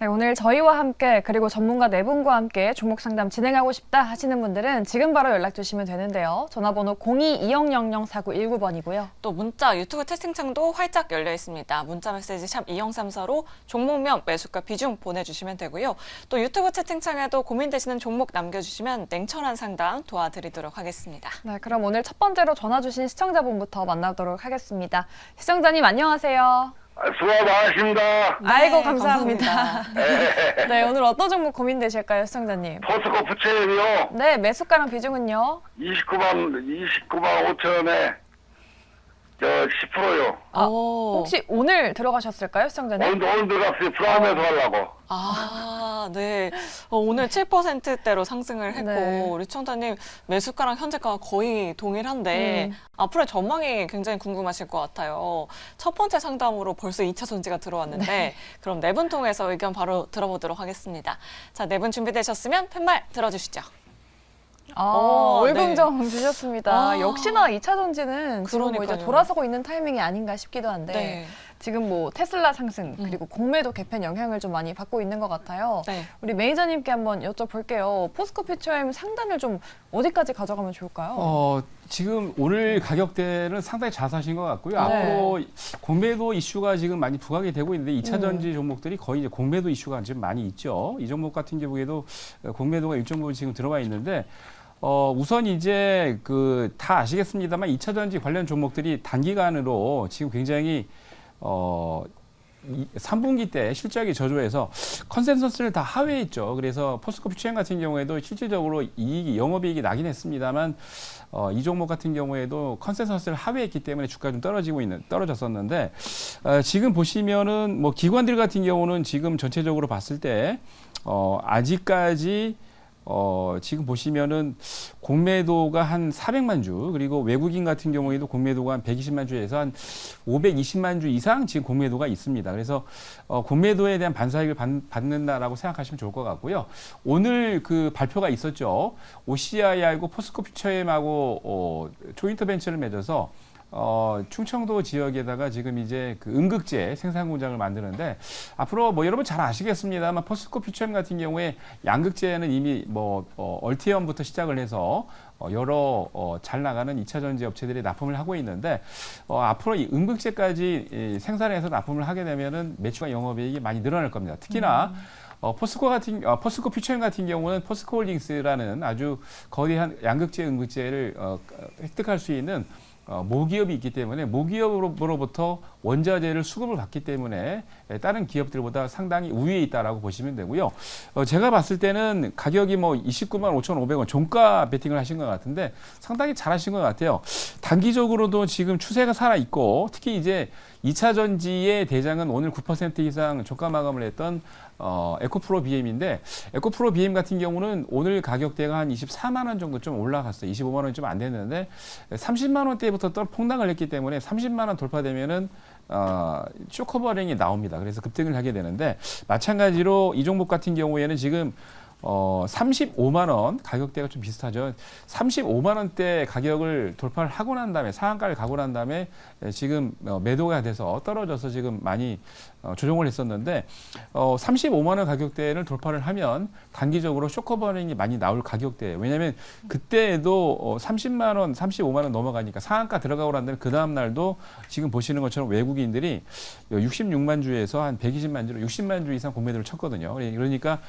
네, 오늘 저희와 함께 그리고 전문가 네 분과 함께 종목 상담 진행하고 싶다 하시는 분들은 지금 바로 연락 주시면 되는데요. 전화번호 02-2000-4919번이고요. 또 문자, 유튜브 채팅창도 활짝 열려 있습니다. 문자 메시지 샵 2034로 종목명, 매수가 비중 보내주시면 되고요. 또 유튜브 채팅창에도 고민되시는 종목 남겨주시면 냉철한 상담 도와드리도록 하겠습니다. 네, 그럼 오늘 첫 번째로 전화 주신 시청자분부터 만나도록 하겠습니다. 시청자님 안녕하세요. 수고 많으십니다. 아이고 네, 감사합니다. 네, 오늘 어떤 종목 고민되실까요, 시청자님? 포스코 부채이요. 네, 매수가랑 비중은요? 29만 5천원에 10%요. 혹시 오늘 들어가셨을까요, 시청자님? 오늘 들어갔어요. 프라임에서 하려고. 네. 오늘 7%대로 상승을 했고 네. 우리 시청자님 매수가랑 현재가가 거의 동일한데 앞으로의 전망이 굉장히 궁금하실 것 같아요. 첫 번째 상담으로 벌써 2차 전지가 들어왔는데 그럼 네 분 통해서 의견 바로 들어보도록 하겠습니다. 자, 네 분 준비되셨으면 팻말 들어주시죠. 월급정 주셨습니다. 역시나 2차 전지는 지금 뭐 이제 그러니까요. 돌아서고 있는 타이밍이 아닌가 싶기도 한데 네. 지금 뭐 테슬라 상승 그리고 공매도 개편 영향을 좀 많이 받고 있는 것 같아요. 네. 우리 매니저님께 한번 여쭤볼게요. 포스코 퓨처엠 상단을 좀 어디까지 가져가면 좋을까요? 지금 오늘 가격대는 상당히 잘 사신 것 같고요. 네. 앞으로 공매도 이슈가 지금 많이 부각이 되고 있는데 2차 전지 종목들이 거의 이제 공매도 이슈가 지금 많이 있죠. 이 종목 같은 경우에도 공매도가 일정 부분 지금 들어와 있는데 우선 이제 다 아시겠습니다만 2차 전지 관련 종목들이 단기간으로 지금 굉장히 3분기 때 실적이 저조해서 컨센서스를 다 하회했죠. 그래서 포스코 퓨처엠 같은 경우에도 실질적으로 영업이익이 나긴 했습니다만 이 종목 같은 경우에도 컨센서스를 하회했기 때문에 주가가 좀 떨어졌었는데 지금 보시면은 뭐 기관들 같은 경우는 지금 전체적으로 봤을 때 아직까지 지금 보시면은 공매도가 한 400만 주, 그리고 외국인 같은 경우에도 공매도가 한 120만 주에서 한 520만 주 이상 지금 공매도가 있습니다. 그래서 공매도에 대한 반사익을 받는다라고 생각하시면 좋을 것 같고요. 오늘 발표가 있었죠. OCI하고 포스코 퓨처엠하고 조인트 벤처를 맺어서 충청도 지역에다가 지금 이제 음극재 생산 공장을 만드는데 앞으로 뭐 여러분 잘 아시겠습니다만 포스코 퓨처엠 같은 경우에 양극재는 이미 얼티엄부터 시작을 해서 여러 잘 나가는 2차 전지 업체들이 납품을 하고 있는데 앞으로 이 음극재까지 생산해서 납품을 하게 되면은 매출과 영업이익이 많이 늘어날 겁니다. 특히나 포스코 퓨처엠 같은 경우는 포스코홀딩스라는 아주 거대한 양극재, 음극재를 획득할 수 있는 모기업이 있기 때문에 모기업으로부터 원자재를 수급을 받기 때문에 다른 기업들보다 상당히 우위에 있다라고 보시면 되고요. 제가 봤을 때는 가격이 뭐 29만 5,500원 종가 베팅을 하신 것 같은데 상당히 잘하신 것 같아요. 단기적으로도 지금 추세가 살아 있고 특히 이제 2차 전지의 대장은 오늘 9% 이상 종가 마감을 했던 에코프로 BM인데 에코프로 BM 같은 경우는 오늘 가격대가 한 24만 원 정도 좀 올라갔어요. 25만 원이 좀 안 됐는데 30만 원대부터 폭락을 했기 때문에 30만 원 돌파되면은 쇼커버링이 나옵니다. 그래서 급등을 하게 되는데 마찬가지로 이 종목 같은 경우에는 지금 35만 원 가격대가 좀 비슷하죠. 35만 원대 가격을 돌파를 하고 난 다음에 상한가를 가고 난 다음에 지금 매도가 돼서 떨어져서 지금 많이 조정을 했었는데 35만 원 가격대를 돌파를 하면 단기적으로 쇼커버링이 많이 나올 가격대예요. 왜냐하면 그때에도 30만 원, 35만 원 넘어가니까 상한가 들어가고 난 다음에 그 다음 날도 지금 보시는 것처럼 외국인들이 66만 주에서 한 120만 주로 60만 주 이상 공매도를 쳤거든요. 그러니까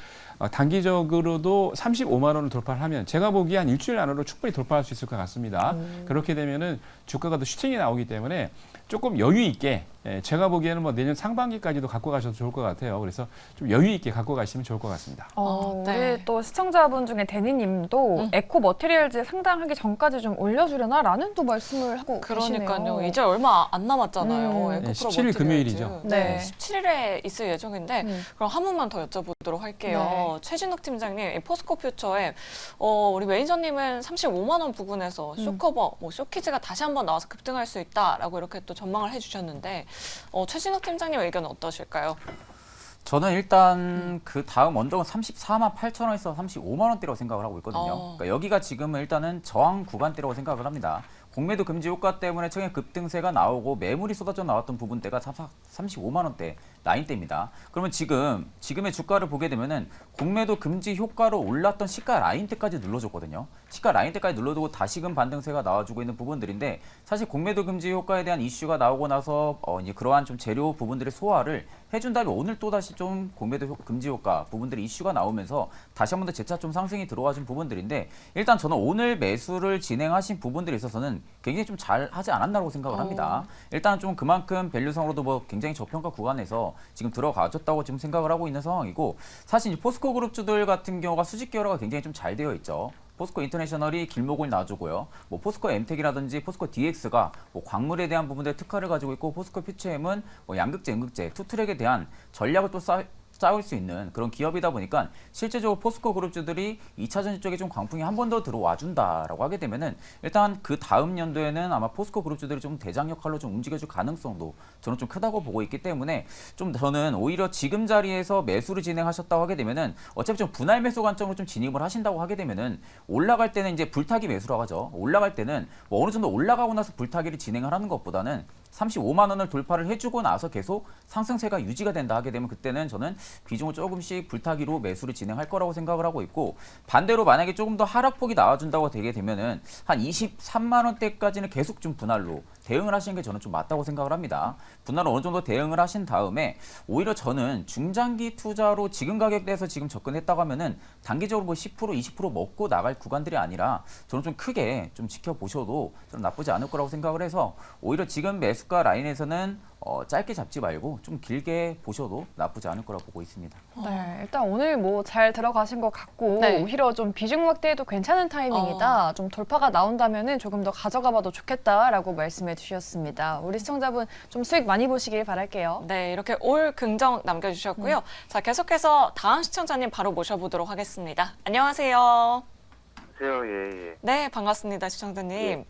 단기적으로도 35만 원을 돌파를 하면 제가 보기에 한 일주일 안으로 충분히 돌파할 수 있을 것 같습니다. 그렇게 되면은 주가가 더 슈팅이 나오기 때문에 조금 여유 있게 제가 보기에는 뭐 내년 상반기까지도 갖고 가셔도 좋을 것 같아요. 그래서 좀 여유 있게 갖고 가시면 좋을 것 같습니다. 네. 우리 또 시청자분 중에 데니님도 에코 머티리얼즈 상당하기 전까지 좀 올려주려나라는 또 말씀을 하고 그러니까요. 계시네요. 이제 얼마 안 남았잖아요. 네, 에코프로 17일 머티리얼즈. 금요일이죠. 네. 17일에 있을 예정인데 그럼 한 번만 더 여쭤보도록 할게요. 네. 최진욱 팀장님, 이 포스코 퓨처에 우리 매니저님은 35만 원 부근에서 쇼커버, 뭐 쇼키즈가 다시 한번 나와서 급등할 수 있다라고 이렇게 또 전망을 해주셨는데 최진욱 팀장님 의견은 어떠실까요? 저는 일단 그 다음 언덕은 34만 8천 원에서 35만 원대라고 생각을 하고 있거든요. 그러니까 여기가 지금은 일단은 저항 구간대라고 생각을 합니다. 공매도 금지 효과 때문에 최근에 급등세가 나오고 매물이 쏟아져 나왔던 부분대가 35만 원대 라인대입니다. 그러면 지금의 주가를 보게 되면은 공매도 금지 효과로 올랐던 시가 라인대까지 눌러줬거든요. 시가 라인대까지 눌러두고 다시금 반등세가 나와주고 있는 부분들인데 사실 공매도 금지 효과에 대한 이슈가 나오고 나서 이제 그러한 좀 재료 부분들의 소화를 해준 다음에 오늘 또 다시 좀 공매도 금지 효과 부분들이 이슈가 나오면서 다시 한 번 더 재차 좀 상승이 들어와준 부분들인데 일단 저는 오늘 매수를 진행하신 부분들에 있어서는 굉장히 좀 잘하지 않았나라고 생각을 합니다. 일단 좀 그만큼 밸류상으로도 뭐 굉장히 저평가 구간에서 지금 들어가졌다고 지금 생각을 하고 있는 상황이고 사실 이제 포스코 그룹주들 같은 경우가 수직 기여가 굉장히 좀 잘 되어 있죠. 포스코 인터내셔널이 길목을 놔주고요. 뭐 포스코 엠텍이라든지 포스코 DX가 뭐 광물에 대한 부분들의 특화를 가지고 있고 포스코 퓨처엠은 뭐 양극재, 음극재, 투트랙에 대한 전략을 또 쌓을 수 있는 그런 기업이다 보니까 실제적으로 포스코 그룹주들이 2차 전지 쪽에 좀 광풍이 한 번 더 들어와 준다라고 하게 되면은 일단 그 다음 연도에는 아마 포스코 그룹주들이 좀 대장 역할로 좀 움직여줄 가능성도 저는 좀 크다고 보고 있기 때문에 좀 저는 오히려 지금 자리에서 매수를 진행하셨다고 하게 되면은 어차피 좀 분할 매수 관점으로 좀 진입을 하신다고 하게 되면은 올라갈 때는 이제 불타기 매수라고 하죠. 올라갈 때는 뭐 어느 정도 올라가고 나서 불타기를 진행을 하는 것보다는 35만 원을 돌파를 해주고 나서 계속 상승세가 유지가 된다 하게 되면 그때는 저는 비중을 조금씩 불타기로 매수를 진행할 거라고 생각을 하고 있고 반대로 만약에 조금 더 하락폭이 나와준다고 되게 되면은 한 23만 원대까지는 계속 좀 분할로 대응을 하시는 게 저는 좀 맞다고 생각을 합니다. 분할로 어느 정도 대응을 하신 다음에 오히려 저는 중장기 투자로 지금 가격대에서 지금 접근했다고 하면은 단기적으로 뭐 10% 20% 먹고 나갈 구간들이 아니라 저는 좀 크게 좀 지켜보셔도 좀 나쁘지 않을 거라고 생각을 해서 오히려 지금 매수가 라인에서는 짧게 잡지 말고 좀 길게 보셔도 나쁘지 않을 거라고 보고 있습니다. 네, 일단 오늘 뭐 잘 들어가신 것 같고 네. 오히려 좀 비중 확대해도 괜찮은 타이밍이다. 좀 돌파가 나온다면은 조금 더 가져가봐도 좋겠다라고 말씀해 주셨습니다. 우리 시청자분 좀 수익 많이 보시길 바랄게요. 네, 이렇게 올 긍정 남겨주셨고요. 자, 계속해서 다음 시청자님 바로 모셔보도록 하겠습니다. 안녕하세요. 안녕하세요. 예, 예. 네, 반갑습니다, 시청자님.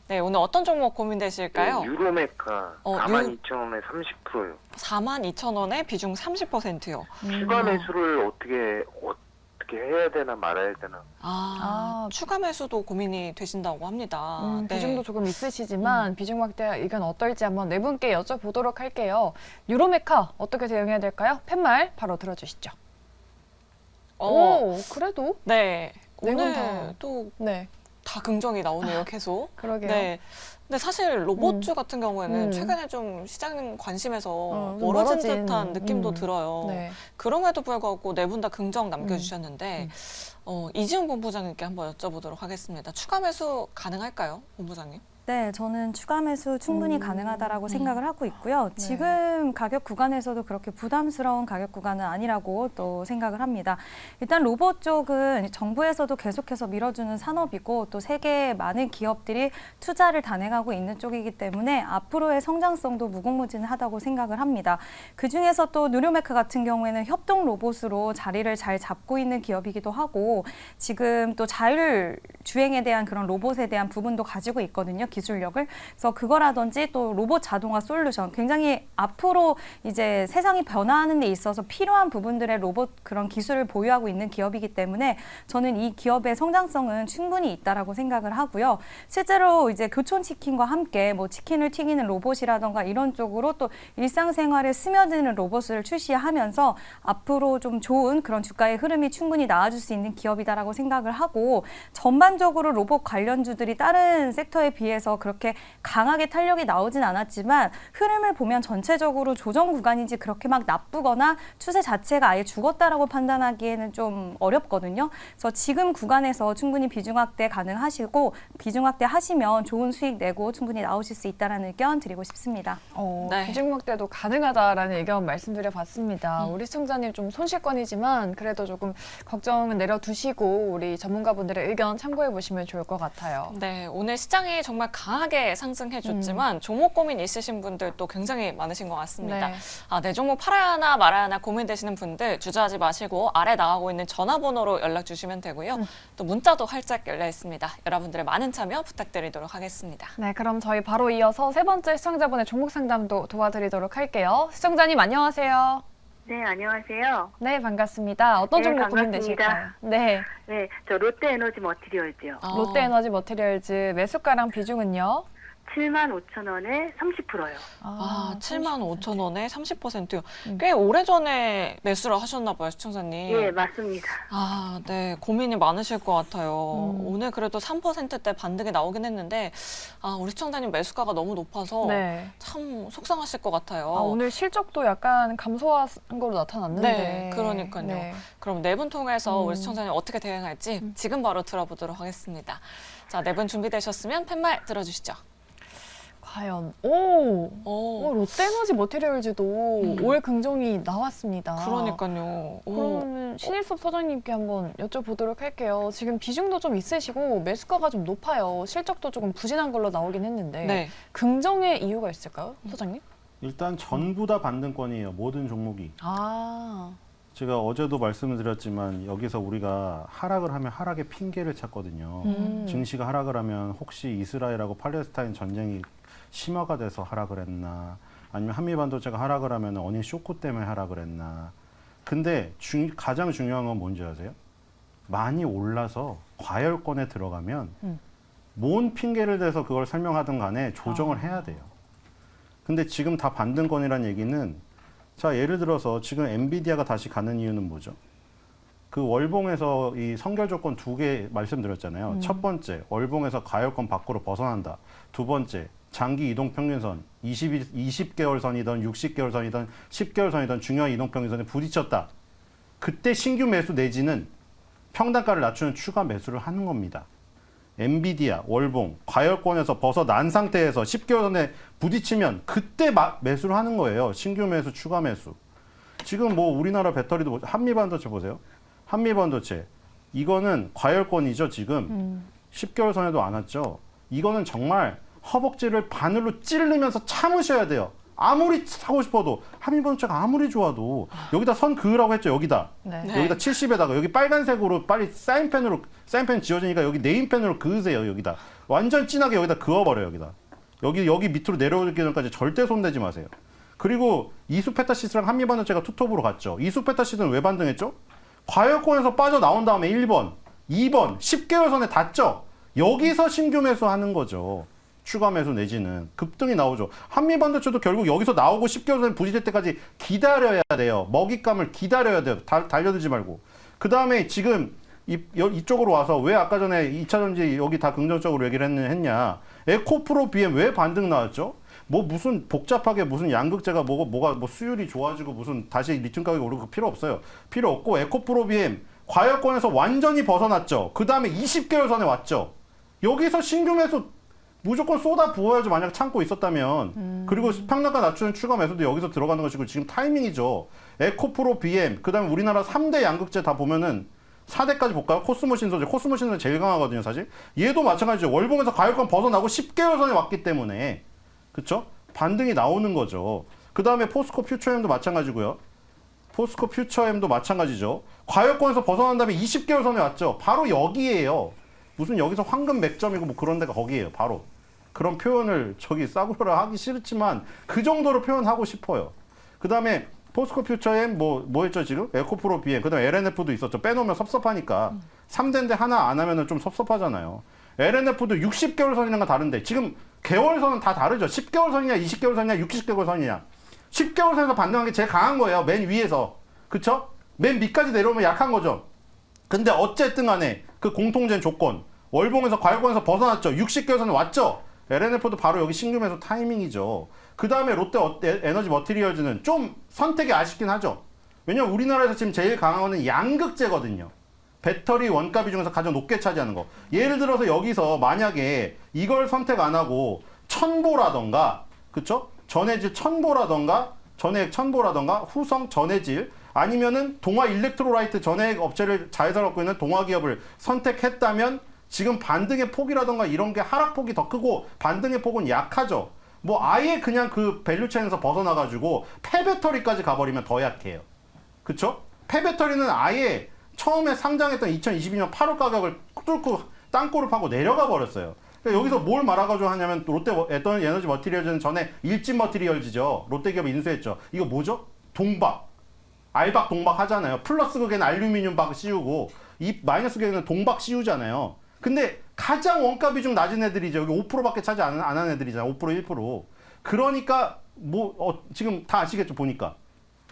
네, 오늘 어떤 종목 고민되실까요? 예, 유로메카 어, 42,000원에 30%요. 42,000원에 비중 30%요. 추가 매수를 어떻게 해야 되나 말아야 되나? 추가 매수도 고민이 되신다고 합니다. 네. 비중도 조금 있으시지만 비중 확대 의견 어떨지 한번 네 분께 여쭤보도록 할게요. 유로메카 어떻게 대응해야 될까요? 팻말 바로 들어주시죠. 오, 그래도 네, 네 분 오늘 다. 또 네, 다 긍정이 나오네요, 계속. 그러게요. 네. 근데 사실 로봇주 같은 경우에는 음. 최근에 좀 시장 관심에서 좀 멀어진 멀어진, 듯한 느낌도 들어요. 네. 그럼에도 불구하고 네 분 다 긍정 남겨주셨는데 이지훈 본부장님께 한번 여쭤보도록 하겠습니다. 추가 매수 가능할까요, 본부장님? 네, 저는 추가 매수 충분히 가능하다라고 생각을 하고 있고요. 지금 가격 구간에서도 그렇게 부담스러운 가격 구간은 아니라고 또 생각을 합니다. 일단 로봇 쪽은 정부에서도 계속해서 밀어주는 산업이고 또 세계의 많은 기업들이 투자를 단행하고 있는 쪽이기 때문에 앞으로의 성장성도 무궁무진하다고 생각을 합니다. 그중에서 또 누리메카 같은 경우에는 협동 로봇으로 자리를 잘 잡고 있는 기업이기도 하고 지금 또 자율 주행에 대한 그런 로봇에 대한 부분도 가지고 있거든요. 기술력을. 그래서 그거라든지 또 로봇 자동화 솔루션 굉장히 앞으로 이제 세상이 변화하는 데 있어서 필요한 부분들의 로봇 그런 기술을 보유하고 있는 기업이기 때문에 저는 이 기업의 성장성은 충분히 있다라고 생각을 하고요. 실제로 이제 교촌 치킨과 함께 뭐 치킨을 튀기는 로봇이라던가 이런 쪽으로 또 일상생활에 스며드는 로봇을 출시하면서 앞으로 좀 좋은 그런 주가의 흐름이 충분히 나와줄 수 있는 기업이다라고 생각을 하고 전반적으로 로봇 관련주들이 다른 섹터에 비해서 그렇게 강하게 탄력이 나오진 않았지만 흐름을 보면 전체적으로 조정 구간인지 그렇게 막 나쁘거나 추세 자체가 아예 죽었다라고 판단하기에는 좀 어렵거든요. 그래서 지금 구간에서 충분히 비중 확대 가능하시고 비중 확대 하시면 좋은 수익 내고 충분히 나오실 수 있다는 의견 드리고 싶습니다. 네. 비중 확대도 가능하다라는 의견 말씀드려봤습니다. 우리 시청자님 좀 손실권이지만 그래도 조금 걱정은 내려두시고 우리 전문가분들의 의견 참고해 보시면 좋을 것 같아요. 네, 오늘 시장이 정말 강하게 상승해줬지만 종목 고민 있으신 분들도 굉장히 많으신 것 같습니다. 네. 내 종목 팔아야 하나 말아야 하나 고민되시는 분들 주저하지 마시고 아래 나가고 있는 전화번호로 연락 주시면 되고요. 또 문자도 활짝 열려 있습니다. 여러분들의 많은 참여 부탁드리도록 하겠습니다. 네, 그럼 저희 바로 이어서 세 번째 시청자분의 종목 상담도 도와드리도록 할게요. 시청자님 안녕하세요. 네, 안녕하세요. 네, 반갑습니다. 어떤 네, 종목 반갑습니다. 고민되실까요? 네, 네, 저 롯데에너지 머티리얼즈요. 롯데에너지 머티리얼즈 매수가랑 비중은요? 75,000원에 30%요. 아, 75,000원에 30%요. 음. 꽤 오래전에 매수를 하셨나 봐요, 시청자님. 예, 맞습니다. 아, 네. 고민이 많으실 것 같아요. 음. 오늘 그래도 3%대 반등이 나오긴 했는데, 아, 우리 시청자님 매수가가 너무 높아서 네. 참 속상하실 것 같아요. 아, 오늘 실적도 약간 감소한 거로 나타났는데. 네, 그러니까요. 네. 그럼 네 분 통해서 음. 우리 시청자님 어떻게 대응할지 지금 바로 들어보도록 하겠습니다. 자, 네 분 준비되셨으면 팻말 들어주시죠. 과연 오, 롯데에너지 머티리얼즈도 올 긍정이 나왔습니다. 그러니까요. 오. 그러면 신일섭 사장님께 한번 여쭤보도록 할게요. 지금 비중도 좀 있으시고 매수가가 좀 높아요. 실적도 조금 부진한 걸로 나오긴 했는데 네. 긍정의 이유가 있을까요, 사장님? 일단 전부 다 반등권이에요. 모든 종목이. 아, 제가 어제도 말씀을 드렸지만 여기서 우리가 하락을 하면 하락의 핑계를 찾거든요. 증시가 하락을 하면 혹시 이스라엘하고 팔레스타인 전쟁이 심화가 돼서 하락을 했나, 아니면 한미반도체가 하락을 하면 원인 쇼크 때문에 하락을 했나. 근데 가장 중요한 건 뭔지 아세요? 많이 올라서 과열권에 들어가면 뭔 핑계를 대서 그걸 설명하든 간에 조정을 해야 돼요. 근데 지금 다 반등권이라는 얘기는, 자, 예를 들어서 지금 엔비디아가 다시 가는 이유는 뭐죠? 그 월봉에서 이 선결 조건 2개 말씀드렸잖아요. 첫 번째, 월봉에서 과열권 밖으로 벗어난다. 두 번째, 장기 이동 평균선 20개월 선이든 60개월 선이든 10개월 선이든 중요한 이동 평균선에 부딪혔다. 그때 신규 매수 내지는 평단가를 낮추는 추가 매수를 하는 겁니다. 엔비디아, 월봉, 과열권에서 벗어난 상태에서 10개월 선에 부딪히면 그때 매수를 하는 거예요. 신규 매수, 추가 매수. 지금 뭐 우리나라 배터리도 한미반도체 보세요. 한미반도체. 이거는 과열권이죠, 지금. 10개월 선에도 안 왔죠. 이거는 정말 허벅지를 바늘로 찌르면서 참으셔야 돼요. 아무리 사고 싶어도, 한미반도체가 아무리 좋아도 여기다 선 그으라고 했죠, 여기다. 네. 네. 여기다 70에다가 여기 빨간색으로 빨리 사인펜 지워지니까 여기 네임펜으로 그으세요, 여기다. 완전 진하게 여기다 그어버려요, 여기다. 여기 밑으로 내려오기 전까지 절대 손대지 마세요. 그리고 이수페타시스랑 한미반도체가 투톱으로 갔죠. 이수페타시스는 왜 반등했죠? 과열권에서 빠져나온 다음에 1번, 2번, 10개월 선에 닿죠. 여기서 신규 매수하는 거죠. 추가 매수 내지는 급등이 나오죠. 한미반도체도 결국 여기서 나오고 10개월 선에 부딪힐 때까지 기다려야 돼요. 먹잇감을 기다려야 돼요. 달려들지 말고. 그 다음에 지금 이쪽으로 와서 왜 아까 전에 2차전지 여기 다 긍정적으로 얘기를 했냐. 에코프로 BM 왜 반등 나왔죠? 뭐 무슨 복잡하게 무슨 양극재가 뭐가 뭐 수율이 좋아지고 무슨 다시 리튬 가격이 오르고 필요 없어요. 필요 없고 에코프로 BM 과열권에서 완전히 벗어났죠. 그 다음에 20개월 선에 왔죠. 여기서 신규 매수 무조건 쏟아 부어야죠. 만약 참고 있었다면. 그리고 평단가 낮추는 추가 매수도 여기서 들어가는 것이고 지금 타이밍이죠. 에코프로 BM 그 다음에 우리나라 3대 양극재 다 보면은 4대까지 볼까요? 코스모 신소재. 코스모 신소재 제일 강하거든요, 사실. 얘도 마찬가지죠. 월봉에서 가격권 벗어나고 10개월 선에 왔기 때문에. 그쵸? 반등이 나오는 거죠. 그 다음에 포스코 퓨처엠도 마찬가지고요. 포스코 퓨처엠도 마찬가지죠. 과열권에서 벗어난 다음에 20개월 선에 왔죠. 바로 여기에요. 무슨 여기서 황금 맥점이고 뭐 그런 데가 거기에요. 바로. 그런 표현을 저기 싸구려라 하기 싫지만 그 정도로 표현하고 싶어요. 그 다음에 포스코 퓨처엠 뭐 했죠 지금? 에코프로 BM. 그 다음에 LNF도 있었죠. 빼놓으면 섭섭하니까. 3대인데 하나 안 하면은 좀 섭섭하잖아요. LNF도 60개월 선이랑 다른데 지금 개월선은 다 다르죠. 10개월 선이냐 20개월 선이냐 60개월 선이냐. 10개월 선에서 반등한 게 제일 강한 거예요. 맨 위에서. 그쵸? 맨 밑까지 내려오면 약한 거죠. 근데 어쨌든 간에 그 공통된 조건. 월봉에서 과열권에서 벗어났죠. 60개월 선에 왔죠. LNF도 바로 여기 신규 매수 타이밍이죠. 그 다음에 롯데 에너지 머티리얼즈는 좀 선택이 아쉽긴 하죠. 왜냐면 우리나라에서 지금 제일 강한 거는 양극재거든요. 배터리 원가비 중에서 가장 높게 차지하는 거. 예를 들어서 여기서 만약에 이걸 선택 안 하고 천보라던가, 그쵸? 전해질 천보라던가, 전해액 천보라던가, 후성 전해질, 아니면은 동화 일렉트로라이트 전해액 업체를 자회사를 갖고 있는 동화 기업을 선택했다면 지금 반등의 폭이라던가 이런 게 하락폭이 더 크고 반등의 폭은 약하죠. 뭐 아예 그냥 그 밸류체인에서 벗어나가지고 폐배터리까지 가버리면 더 약해요. 그쵸? 폐배터리는 아예 처음에 상장했던 2022년 8월 가격을 뚫고 땅굴을 파고 내려가 버렸어요. 그러니까 여기서 뭘 말아가지고 하냐면 롯데 에너지 머티리얼즈는 전에 일진 머티리얼즈죠. 롯데기업이 인수했죠. 이거 뭐죠? 동박. 알박 동박 하잖아요. 플러스 극에는 알루미늄 박 씌우고 이 마이너스 극에는 동박 씌우잖아요. 근데 가장 원가 비중 낮은 애들이죠. 여기 5%밖에 차지 안 한 애들이잖아요. 5% 1%. 그러니까 지금 다 아시겠죠 보니까.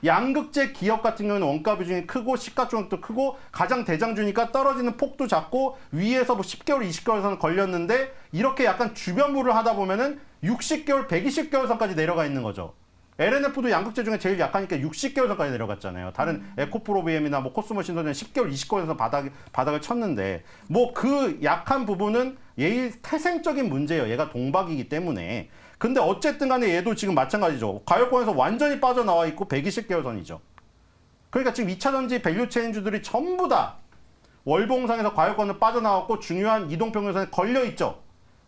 양극재 기업 같은 경우는 원가 비중이 크고 시가총액도 크고 가장 대장주니까 떨어지는 폭도 작고 위에서 뭐 10개월, 20개월 선 걸렸는데 이렇게 약간 주변부를 하다 보면은 60개월, 120개월 선까지 내려가 있는 거죠. LNF도 양극재 중에 제일 약하니까 60개월 선까지 내려갔잖아요. 다른 에코프로비엠이나 뭐 코스모신소는 10개월, 20개월 선 바닥을 쳤는데 뭐 그 약한 부분은 얘의 태생적인 문제예요. 얘가 동박이기 때문에. 근데 어쨌든 간에 얘도 지금 마찬가지죠. 가격권에서 완전히 빠져나와 있고 120개월 선이죠. 그러니까 지금 2차전지 밸류체인주들이 전부 다 월봉상에서 가격권을 빠져나왔고 중요한 이동평균선에 걸려있죠.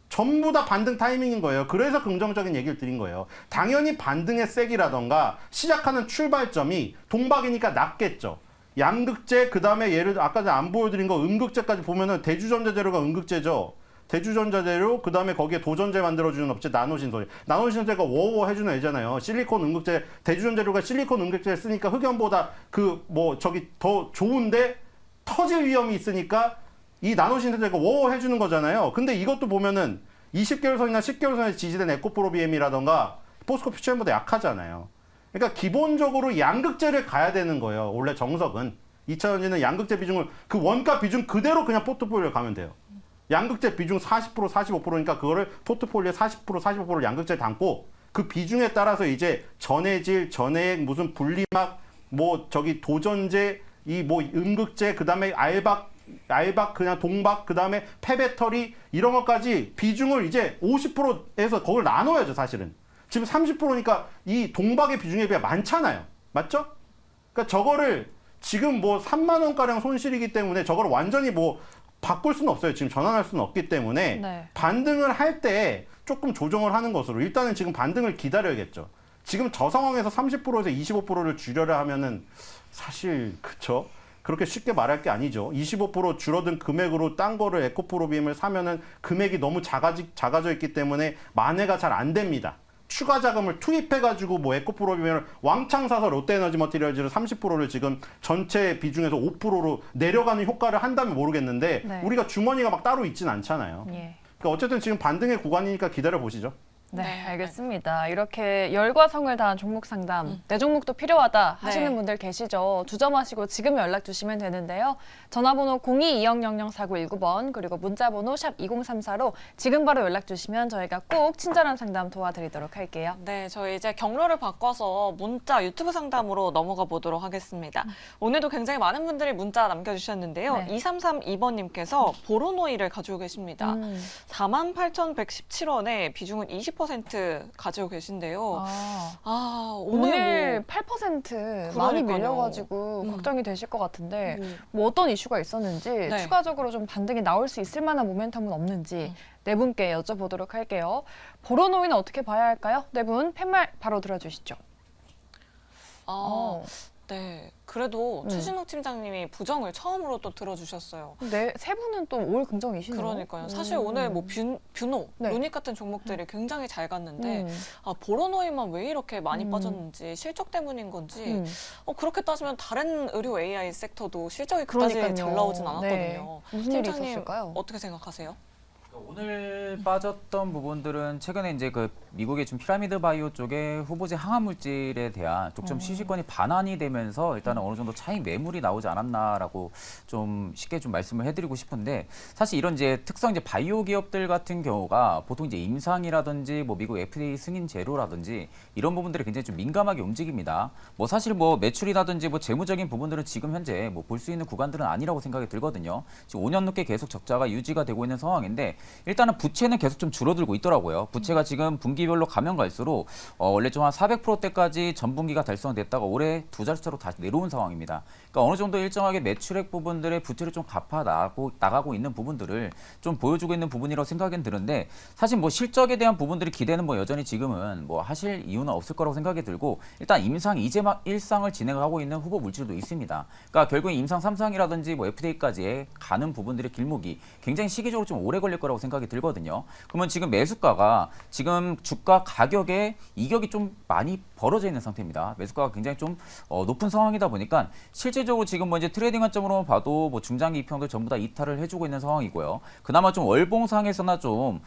전부 다 반등 타이밍인 거예요. 그래서 긍정적인 얘기를 드린 거예요. 당연히 반등의 세기라던가 시작하는 출발점이 동박이니까 낮겠죠. 양극재, 그 다음에 예를 아까 전에 안 보여드린 거 음극재까지 보면은 대주전자재료가 음극재죠. 대주전자재료, 그 다음에 거기에 도전재 만들어주는 업체 나노신소재. 나노신소재가 워워 해주는 애잖아요. 실리콘 음극재, 대주전자재료가 실리콘 음극재를 쓰니까 흑연보다 더 좋은데 터질 위험이 있으니까 이 나노신소재가 워워 해주는 거잖아요. 근데 이것도 보면은 20개월 선이나 10개월 선에 지지된 에코프로비엠이라던가 포스코 퓨처엠보다 약하잖아요. 그러니까 기본적으로 양극재를 가야 되는 거예요. 원래 정석은. 2차전지는 양극재 비중을 그 원가 비중 그대로 그냥 포트폴리오에 가면 돼요. 양극재 비중 40%, 45%니까 그거를 포트폴리오에 40%, 45%를 양극재에 담고 그 비중에 따라서 이제 전해질, 전해액, 무슨 분리막, 도전재, 음극재, 그 다음에 알박, 그냥 동박, 그 다음에 폐배터리 이런 것까지 비중을 이제 50%에서 그걸 나눠야죠, 사실은. 지금 30%니까 이 동박의 비중에 비해 많잖아요. 맞죠? 그러니까 저거를 지금 3만 원가량 손실이기 때문에 저걸 완전히 바꿀 수는 없어요. 지금 전환할 수는 없기 때문에 네. 반등을 할 때 조금 조정을 하는 것으로 일단은 지금 반등을 기다려야겠죠. 지금 저 상황에서 30%에서 25%를 줄여라 하면은 사실 그쵸? 그렇게 쉽게 말할 게 아니죠. 25% 줄어든 금액으로 딴 거를 에코프로비엠을 사면은 금액이 너무 작아져 있기 때문에 만회가 잘 안 됩니다. 추가 자금을 투입해가지고 에코프로비엠을 왕창 사서 롯데에너지 머티리얼즈를 30%를 지금 전체 비중에서 5%로 내려가는 효과를 한다면 모르겠는데 네. 우리가 주머니가 막 따로 있진 않잖아요. 예. 그러니까 어쨌든 지금 반등의 구간이니까 기다려 보시죠. 네, 네. 알겠습니다. 이렇게 열과 성을 다한 종목 상담, 내 종목도 필요하다 하시는 네. 분들 계시죠? 주저마시고 지금 연락 주시면 되는데요. 전화번호 02-2000-4919번 그리고 문자번호 샵 2034로 지금 바로 연락 주시면 저희가 꼭 친절한 상담 도와드리도록 할게요. 네, 저희 이제 경로를 바꿔서 문자 유튜브 상담으로 넘어가 보도록 하겠습니다. 오늘도 굉장히 많은 분들이 문자 남겨주셨는데요. 네. 2332번님께서 보로노이를 가지고 계십니다. 48,117원에 비중은 20% 가지고 계신데요. 오늘 8% 많이 그러니까요. 밀려가지고 걱정이 되실 것 같은데 음. 어떤 이슈가 있었는지 네. 추가적으로 좀 반등이 나올 수 있을 만한 모멘텀은 없는지 네 분께 여쭤보도록 할게요. 보로노이는 어떻게 봐야 할까요? 네 분 팻말 바로 들어주시죠. 네. 그래도 최신욱 팀장님이 부정을 처음으로 또 들어주셨어요. 네, 세 분은 또 올 긍정이시네요. 그러니까요. 사실 오늘 뷰노, 네. 루닉 같은 종목들이 굉장히 잘 갔는데 보로노이만 왜 이렇게 많이 빠졌는지 실적 때문인 건지 그렇게 따지면 다른 의료 AI 섹터도 실적이 그다지 그러니까요. 잘 나오진 네. 않았거든요. 무슨 일이 팀장님 있었을까요? 어떻게 생각하세요? 오늘 빠졌던 부분들은 최근에 이제 미국의 좀 피라미드 바이오 쪽에 후보제 항암 물질에 대한 독점 시시권이 반환이 되면서 일단은 어느 정도 차익 매물이 나오지 않았나라고 좀 쉽게 좀 말씀을 해드리고 싶은데 사실 이런 이제 특성 이제 바이오 기업들 같은 경우가 보통 이제 임상이라든지 미국 FDA 승인 제로라든지 이런 부분들이 굉장히 좀 민감하게 움직입니다. 사실 매출이라든지 재무적인 부분들은 지금 현재 볼 수 있는 구간들은 아니라고 생각이 들거든요. 지금 5년 넘게 계속 적자가 유지가 되고 있는 상황인데 일단은 부채는 계속 좀 줄어들고 있더라고요. 부채가 지금 분기별로 가면 갈수록 원래 좀 한 400%대까지 전분기가 달성됐다가 올해 두 자릿수로 다시 내려온 상황입니다. 그러니까 어느 정도 일정하게 매출액 부분들의 부채를 좀 갚아 나가고 있는 부분들을 좀 보여주고 있는 부분이라고 생각은 드는데 사실 실적에 대한 부분들이 기대는 여전히 지금은 하실 이유는 없을 거라고 생각이 들고 일단 임상 2제 1상을 진행하고 있는 후보 물질도 있습니다. 그러니까 결국 임상 3상이라든지 FDA까지 가는 부분들의 길목이 굉장히 시기적으로 좀 오래 걸릴 거라고 있다고 생각이 들거든요. 그러면 지금 매수가가 지금 주가 가격에 이격이 좀 많이 벌어져 있는 상태입니다. 매수가가 굉장히 좀 높은 상황이다 보니까 실질적으로 지금 뭐 이제 트레이딩 관점으로 봐도 뭐 중장기 이평들 전부 다 이탈을 해주고 있는 상황이고요. 그나마 좀 월봉상에서나 좀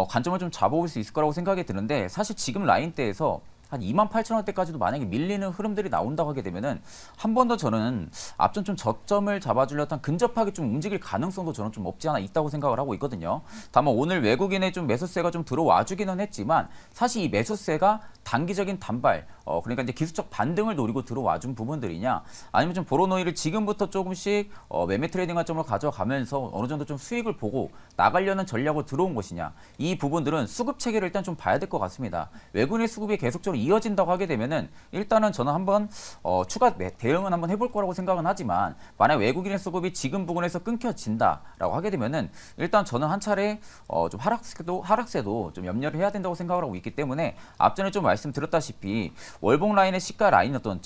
관점을 좀 잡아볼 수 있을 거라고 생각이 드는데 사실 지금 라인대에서 한 28,000원대까지도 만약에 밀리는 흐름들이 나온다고 하게 되면은 한 번 더 저는 앞전 좀 저점을 잡아주려던 근접하게 좀 움직일 가능성도 저는 좀 없지 않아 있다고 생각을 하고 있거든요. 다만 오늘 외국인의 좀 매수세가 좀 들어와 주기는 했지만 사실 이 매수세가 단기적인 단발, 그러니까 이제 기술적 반등을 노리고 들어와 준 부분들이냐, 아니면 좀 보로노이를 지금부터 조금씩 매매 트레이딩 관점으로 가져가면서 어느 정도 좀 수익을 보고 나가려는 전략으로 들어온 것이냐, 이 부분들은 수급 체계를 일단 좀 봐야 될 것 같습니다. 외국인의 수급이 계속적으로 이어진다고 하게 되면은 일단은 저는 한번 추가 대응은 한번 해볼 거라고 생각은 하지만 만약 외국인의 수급이 지금 부분에서 끊겨진다라고 하게 되면은 일단 저는 한 차례 좀 하락세도 좀 염려를 해야 된다고 생각을 하고 있기 때문에 앞전에 좀 말씀드렸다시피 월봉 라인의 시가 라인이었던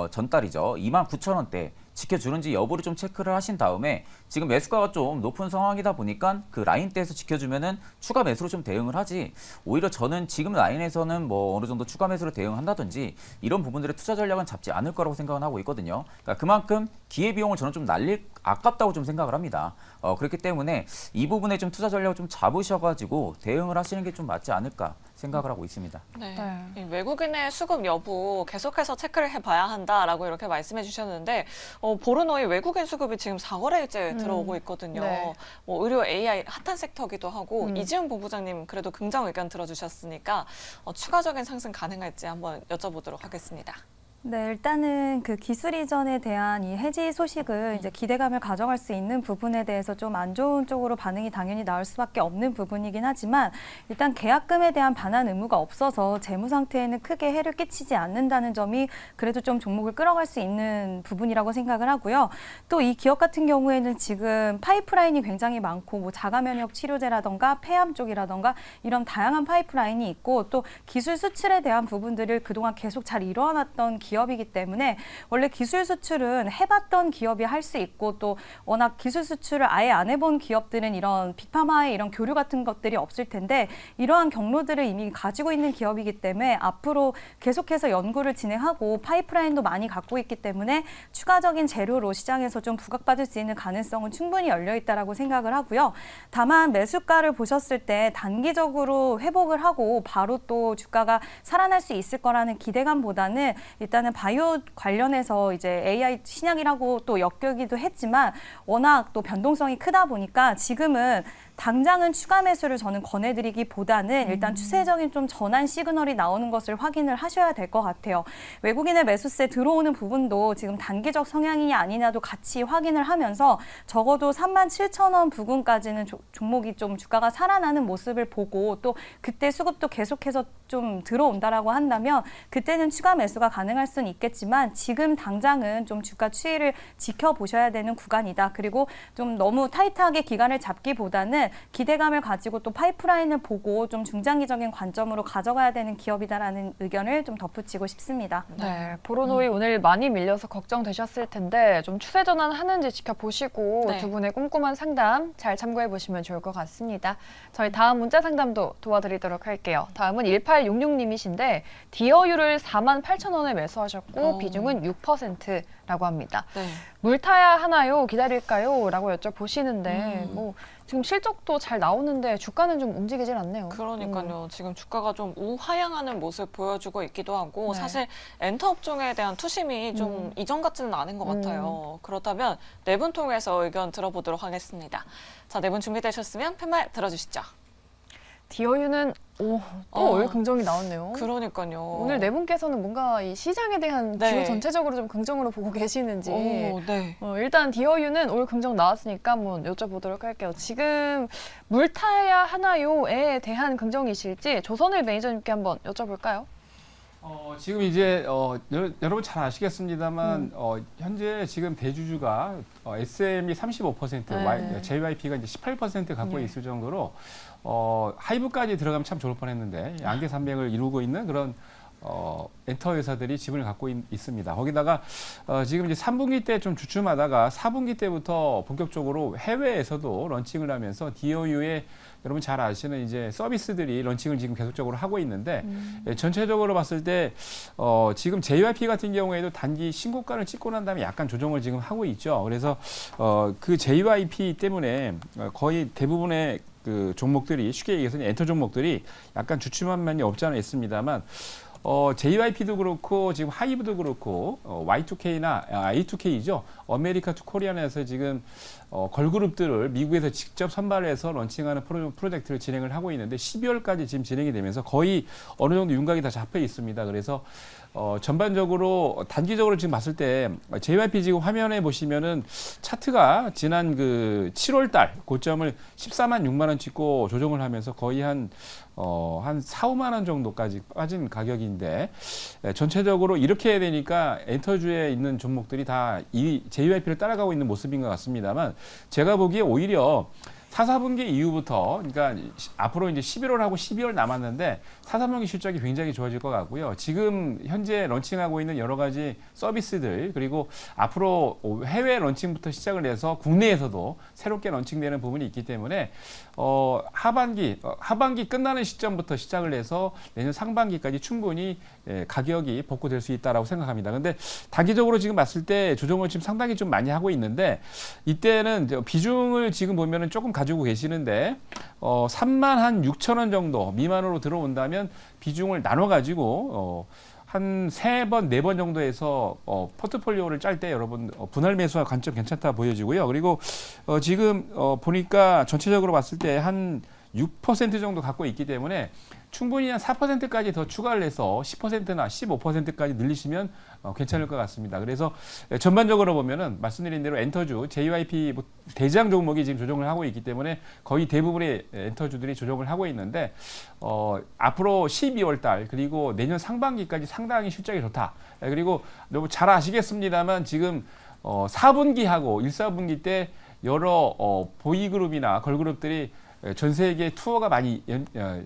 전달이죠. 29,000원대 지켜주는지 여부를 좀 체크를 하신 다음에 지금 매수가가 좀 높은 상황이다 보니까 그 라인대에서 지켜주면은 추가 매수로 좀 대응을 하지, 오히려 저는 지금 라인에서는 뭐 어느 정도 추가 매수로 대응한다든지 이런 부분들의 투자 전략은 잡지 않을 거라고 생각은 하고 있거든요. 그러니까 그만큼 기회비용을 저는 좀 날릴 아깝다고 좀 생각을 합니다. 그렇기 때문에 이 부분에 좀 투자 전략을 좀 잡으셔가지고 대응을 하시는 게 좀 맞지 않을까 생각을 하고 있습니다. 네. 네. 이 외국인의 수급 여부 계속해서 체크를 해봐야 한다라고 이렇게 말씀해 주셨는데 보르노이 외국인 수급이 지금 4거래일째 들어오고 있거든요. 네. 뭐 의료 AI 핫한 섹터기도 하고 이지훈 본부장님 그래도 긍정 의견 들어주셨으니까 추가적인 상승 가능할지 한번 여쭤보도록 하겠습니다. 네, 일단은 그 기술 이전에 대한 이 해지 소식은 이제 기대감을 가져갈 수 있는 부분에 대해서 좀 안 좋은 쪽으로 반응이 당연히 나올 수밖에 없는 부분이긴 하지만 일단 계약금에 대한 반환 의무가 없어서 재무 상태에는 크게 해를 끼치지 않는다는 점이 그래도 좀 종목을 끌어갈 수 있는 부분이라고 생각을 하고요. 또 이 기업 같은 경우에는 지금 파이프라인이 굉장히 많고 뭐 자가 면역 치료제라던가 폐암 쪽이라던가 이런 다양한 파이프라인이 있고 또 기술 수출에 대한 부분들을 그동안 계속 잘 이뤄왔던 기업이기 때문에 원래 기술 수출은 해봤던 기업이 할 수 있고 또 워낙 기술 수출을 아예 안 해본 기업들은 이런 빅파마의 이런 교류 같은 것들이 없을 텐데 이러한 경로들을 이미 가지고 있는 기업이기 때문에 앞으로 계속해서 연구를 진행하고 파이프라인도 많이 갖고 있기 때문에 추가적인 재료로 시장에서 좀 부각받을 수 있는 가능성은 충분히 열려 있다라고 생각을 하고요. 다만 매수가를 보셨을 때 단기적으로 회복을 하고 바로 또 주가가 살아날 수 있을 거라는 기대감보다는 일단은 바이오 관련해서 이제 AI 신약이라고 또 엮이기도 했지만 워낙 또 변동성이 크다 보니까 지금은 당장은 추가 매수를 저는 권해드리기보다는 일단 추세적인 좀 전환 시그널이 나오는 것을 확인을 하셔야 될 것 같아요. 외국인의 매수세 들어오는 부분도 지금 단기적 성향이 아니냐도 같이 확인을 하면서 적어도 37,000원 부근까지는 종목이 좀 주가가 살아나는 모습을 보고 또 그때 수급도 계속해서 좀 들어온다라고 한다면 그때는 추가 매수가 가능할 수는 있겠지만 지금 당장은 좀 주가 추이를 지켜보셔야 되는 구간이다. 그리고 좀 너무 타이트하게 기간을 잡기보다는 기대감을 가지고 또 파이프라인을 보고 좀 중장기적인 관점으로 가져가야 되는 기업이다라는 의견을 좀 덧붙이고 싶습니다. 네, 보로노이 오늘 많이 밀려서 걱정되셨을 텐데 좀 추세 전환하는지 지켜보시고 네. 두 분의 꼼꼼한 상담 잘 참고해 보시면 좋을 것 같습니다. 저희 다음 문자 상담도 도와드리도록 할게요. 다음은 1866님이신데 디어유를 48,000원에 매수하셨고 비중은 6%라고 합니다. 네. 물 타야 하나요? 기다릴까요? 라고 여쭤보시는데 뭐 지금 실적도 잘 나오는데 주가는 좀 움직이질 않네요. 그러니까요. 지금 주가가 좀 우하향하는 모습 보여주고 있기도 하고 네. 사실 엔터 업종에 대한 투심이 좀 이전 같지는 않은 것 같아요. 그렇다면 네 분 통해서 의견 들어보도록 하겠습니다. 자, 네 분 준비되셨으면 팻말 들어주시죠. 디어유는 또 올 긍정이 나왔네요. 그러니까요. 오늘 네 분께서는 뭔가 이 시장에 대한 네. 기후 전체적으로 좀 긍정으로 보고 계시는지 네. 일단 디어유는 올 긍정 나왔으니까 한번 여쭤보도록 할게요. 지금 물 타야 하나요에 대한 긍정이실지 조선일 매니저님께 한번 여쭤볼까요? 지금 이제 여러분 잘 아시겠습니다만 현재 지금 대주주가 SM이 35%, 네. JYP가 이제 18% 갖고 네. 있을 정도로 하이브까지 들어가면 참 좋을 뻔했는데 양대 산맥을 이루고 있는 그런 엔터 회사들이 지분을 갖고 있습니다. 거기다가 지금 이제 3분기 때 좀 주춤하다가 4분기 때부터 본격적으로 해외에서도 런칭을 하면서 DOU의 여러분 잘 아시는 이제 서비스들이 런칭을 지금 계속적으로 하고 있는데 전체적으로 봤을 때 지금 JYP 같은 경우에도 단기 신고가를 찍고 난 다음에 약간 조정을 지금 하고 있죠. 그래서 그 JYP 때문에 거의 대부분의 그 종목들이 쉽게 얘기해서 엔터 종목들이 약간 주춤한 면이 없지 않아 있습니다만 JYP도 그렇고 지금 하이브도 그렇고 Y2K나 A2K죠. 아메리카 투 코리안에서 지금 걸그룹들을 미국에서 직접 선발해서 런칭하는 프로젝트를 진행을 하고 있는데 12월까지 지금 진행이 되면서 거의 어느 정도 윤곽이 다 잡혀 있습니다. 그래서 전반적으로 단기적으로 지금 봤을 때 JYP 지금 화면에 보시면은 차트가 지난 그 7월 달 고점을 14만 6만 원 찍고 조정을 하면서 거의 한 4, 5만 원 정도까지 빠진 가격인데 전체적으로 이렇게 해야 되니까 엔터주에 있는 종목들이 다 이 JYP를 따라가고 있는 모습인 것 같습니다만 제가 보기에 오히려 4, 4분기 이후부터 그러니까 앞으로 이제 11월하고 12월 남았는데 4, 4분기 실적이 굉장히 좋아질 것 같고요. 지금 현재 런칭하고 있는 여러 가지 서비스들 그리고 앞으로 해외 런칭부터 시작을 해서 국내에서도 새롭게 런칭되는 부분이 있기 때문에 하반기 끝나는 시점부터 시작을 해서 내년 상반기까지 충분히 가격이 복구될 수 있다라고 생각합니다. 근데 단기적으로 지금 봤을 때 조정을 지금 상당히 좀 많이 하고 있는데 이때는 비중을 지금 보면은 조금 가지고 계시는데 3만 한 6천 원 정도 미만으로 들어온다면 비중을 나눠 가지고 한 3번, 4번 정도에서 포트폴리오를 짤 때 여러분 분할 매수와 관점 괜찮다 보여지고요. 그리고 지금 보니까 전체적으로 봤을 때 한 6% 정도 갖고 있기 때문에 충분히 한 4%까지 더 추가를 해서 10%나 15%까지 늘리시면 괜찮을 것 같습니다. 그래서 전반적으로 보면은 말씀드린 대로 엔터주, JYP 대장 종목이 지금 조정을 하고 있기 때문에 거의 대부분의 엔터주들이 조정을 하고 있는데 앞으로 12월 달 그리고 내년 상반기까지 상당히 실적이 좋다. 그리고 여러분 잘 아시겠습니다만 지금 4분기하고 1, 4분기 때 여러 보이그룹이나 걸그룹들이 전 세계 투어가 많이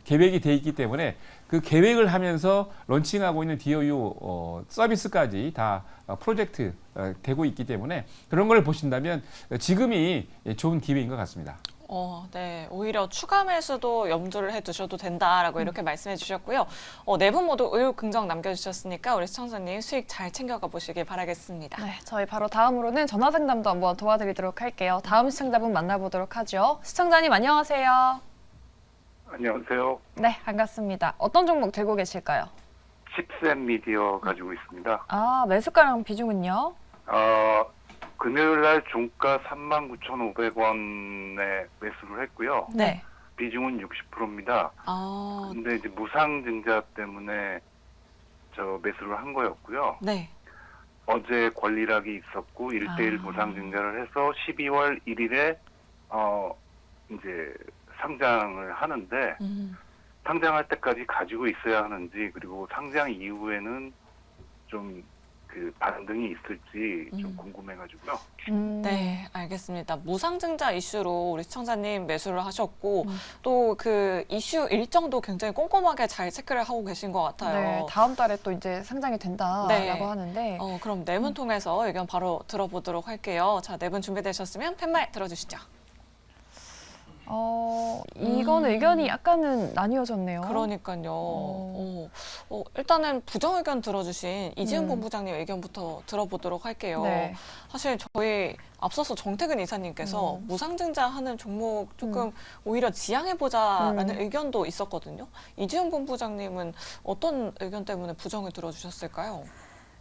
계획이 돼 있기 때문에 그 계획을 하면서 런칭하고 있는 DOU 서비스까지 다 프로젝트 되고 있기 때문에 그런 걸 보신다면 지금이 좋은 기회인 것 같습니다. 네. 오히려 추가 매수도 염두를 해두셔도 된다라고 이렇게 말씀해 주셨고요. 네 분 모두 의욕 긍정 남겨주셨으니까 우리 시청자님 수익 잘 챙겨가 보시길 바라겠습니다. 네, 저희 바로 다음으로는 전화 상담도 한번 도와드리도록 할게요. 다음 시청자분 만나보도록 하죠. 시청자님 안녕하세요. 안녕하세요. 네, 반갑습니다. 어떤 종목 들고 계실까요? 칩센 미디어 가지고 있습니다. 아, 매수가랑 비중은요? 금요일 날 종가 39,500원에 매수를 했고요. 네. 비중은 60%입니다. 근데 이제 무상증자 때문에 매수를 한 거였고요. 네. 어제 권리락이 있었고 1대1 무상증자를 해서 12월 1일에 이제 상장을 하는데 상장할 때까지 가지고 있어야 하는지 그리고 상장 이후에는 좀 그 반등이 있을지 좀 궁금해가지고요. 네, 알겠습니다. 무상증자 이슈로 우리 시청자님 매수를 하셨고 또 그 이슈 일정도 굉장히 꼼꼼하게 잘 체크를 하고 계신 것 같아요. 네, 다음 달에 또 이제 상장이 된다라고 네. 하는데 그럼 네 분 통해서 의견 바로 들어보도록 할게요. 자, 네 분 준비되셨으면 팻말 들어주시죠. 이건 의견이 약간은 나뉘어졌네요. 그러니까요. 일단은 부정 의견 들어주신 이지은 본부장님 의견부터 들어보도록 할게요. 네. 사실 저희 앞서서 정태근 이사님께서 무상증자 하는 종목 조금 오히려 지양해보자라는 의견도 있었거든요. 이지은 본부장님은 어떤 의견 때문에 부정을 들어주셨을까요?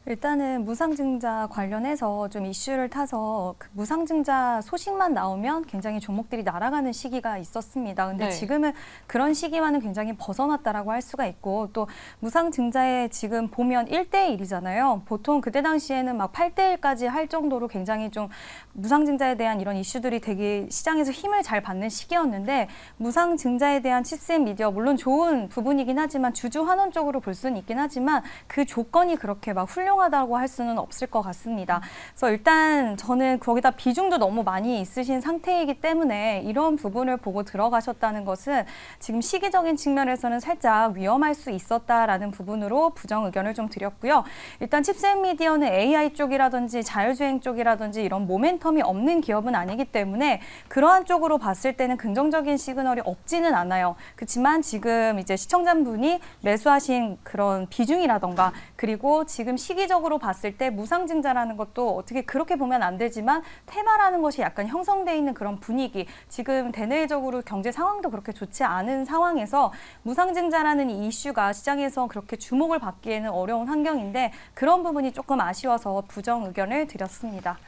일단은 무상증자 관련해서 좀 이슈를 타서 그 무상증자 소식만 나오면 굉장히 종목들이 날아가는 시기가 있었습니다. 근데 네. 지금은 그런 시기와는 굉장히 벗어났다라고 할 수가 있고 또 무상증자에 지금 보면 1대1이잖아요. 보통 그때 당시에는 막 8대1까지 할 정도로 굉장히 좀 무상증자에 대한 이런 이슈들이 되게 시장에서 힘을 잘 받는 시기였는데 무상증자에 대한 칩셋 미디어 물론 좋은 부분이긴 하지만 주주 환원 쪽으로 볼 수는 있긴 하지만 그 조건이 그렇게 막 훌륭 훌륭하다고 할 수는 없을 것 같습니다. 그래서 일단 저는 거기다 비중도 너무 많이 있으신 상태이기 때문에 이런 부분을 보고 들어가셨다는 것은 지금 시기적인 측면에서는 살짝 위험할 수 있었다라는 부분으로 부정 의견을 좀 드렸고요. 일단 칩셋미디어는 AI 쪽이라든지 자율주행 쪽이라든지 이런 모멘텀이 없는 기업은 아니기 때문에 그러한 쪽으로 봤을 때는 긍정적인 시그널이 없지는 않아요. 그렇지만 지금 이제 시청자분이 매수하신 그런 비중이라던가 그리고 지금 시기적으로 봤을 때 무상증자라는 것도 어떻게 그렇게 보면 안 되지만 테마라는 것이 약간 형성돼 있는 그런 분위기, 지금 대내적으로 경제 상황도 그렇게 좋지 않은 상황에서 무상증자라는 이 이슈가 시장에서 그렇게 주목을 받기에는 어려운 환경인데 그런 부분이 조금 아쉬워서 부정 의견을 드렸습니다.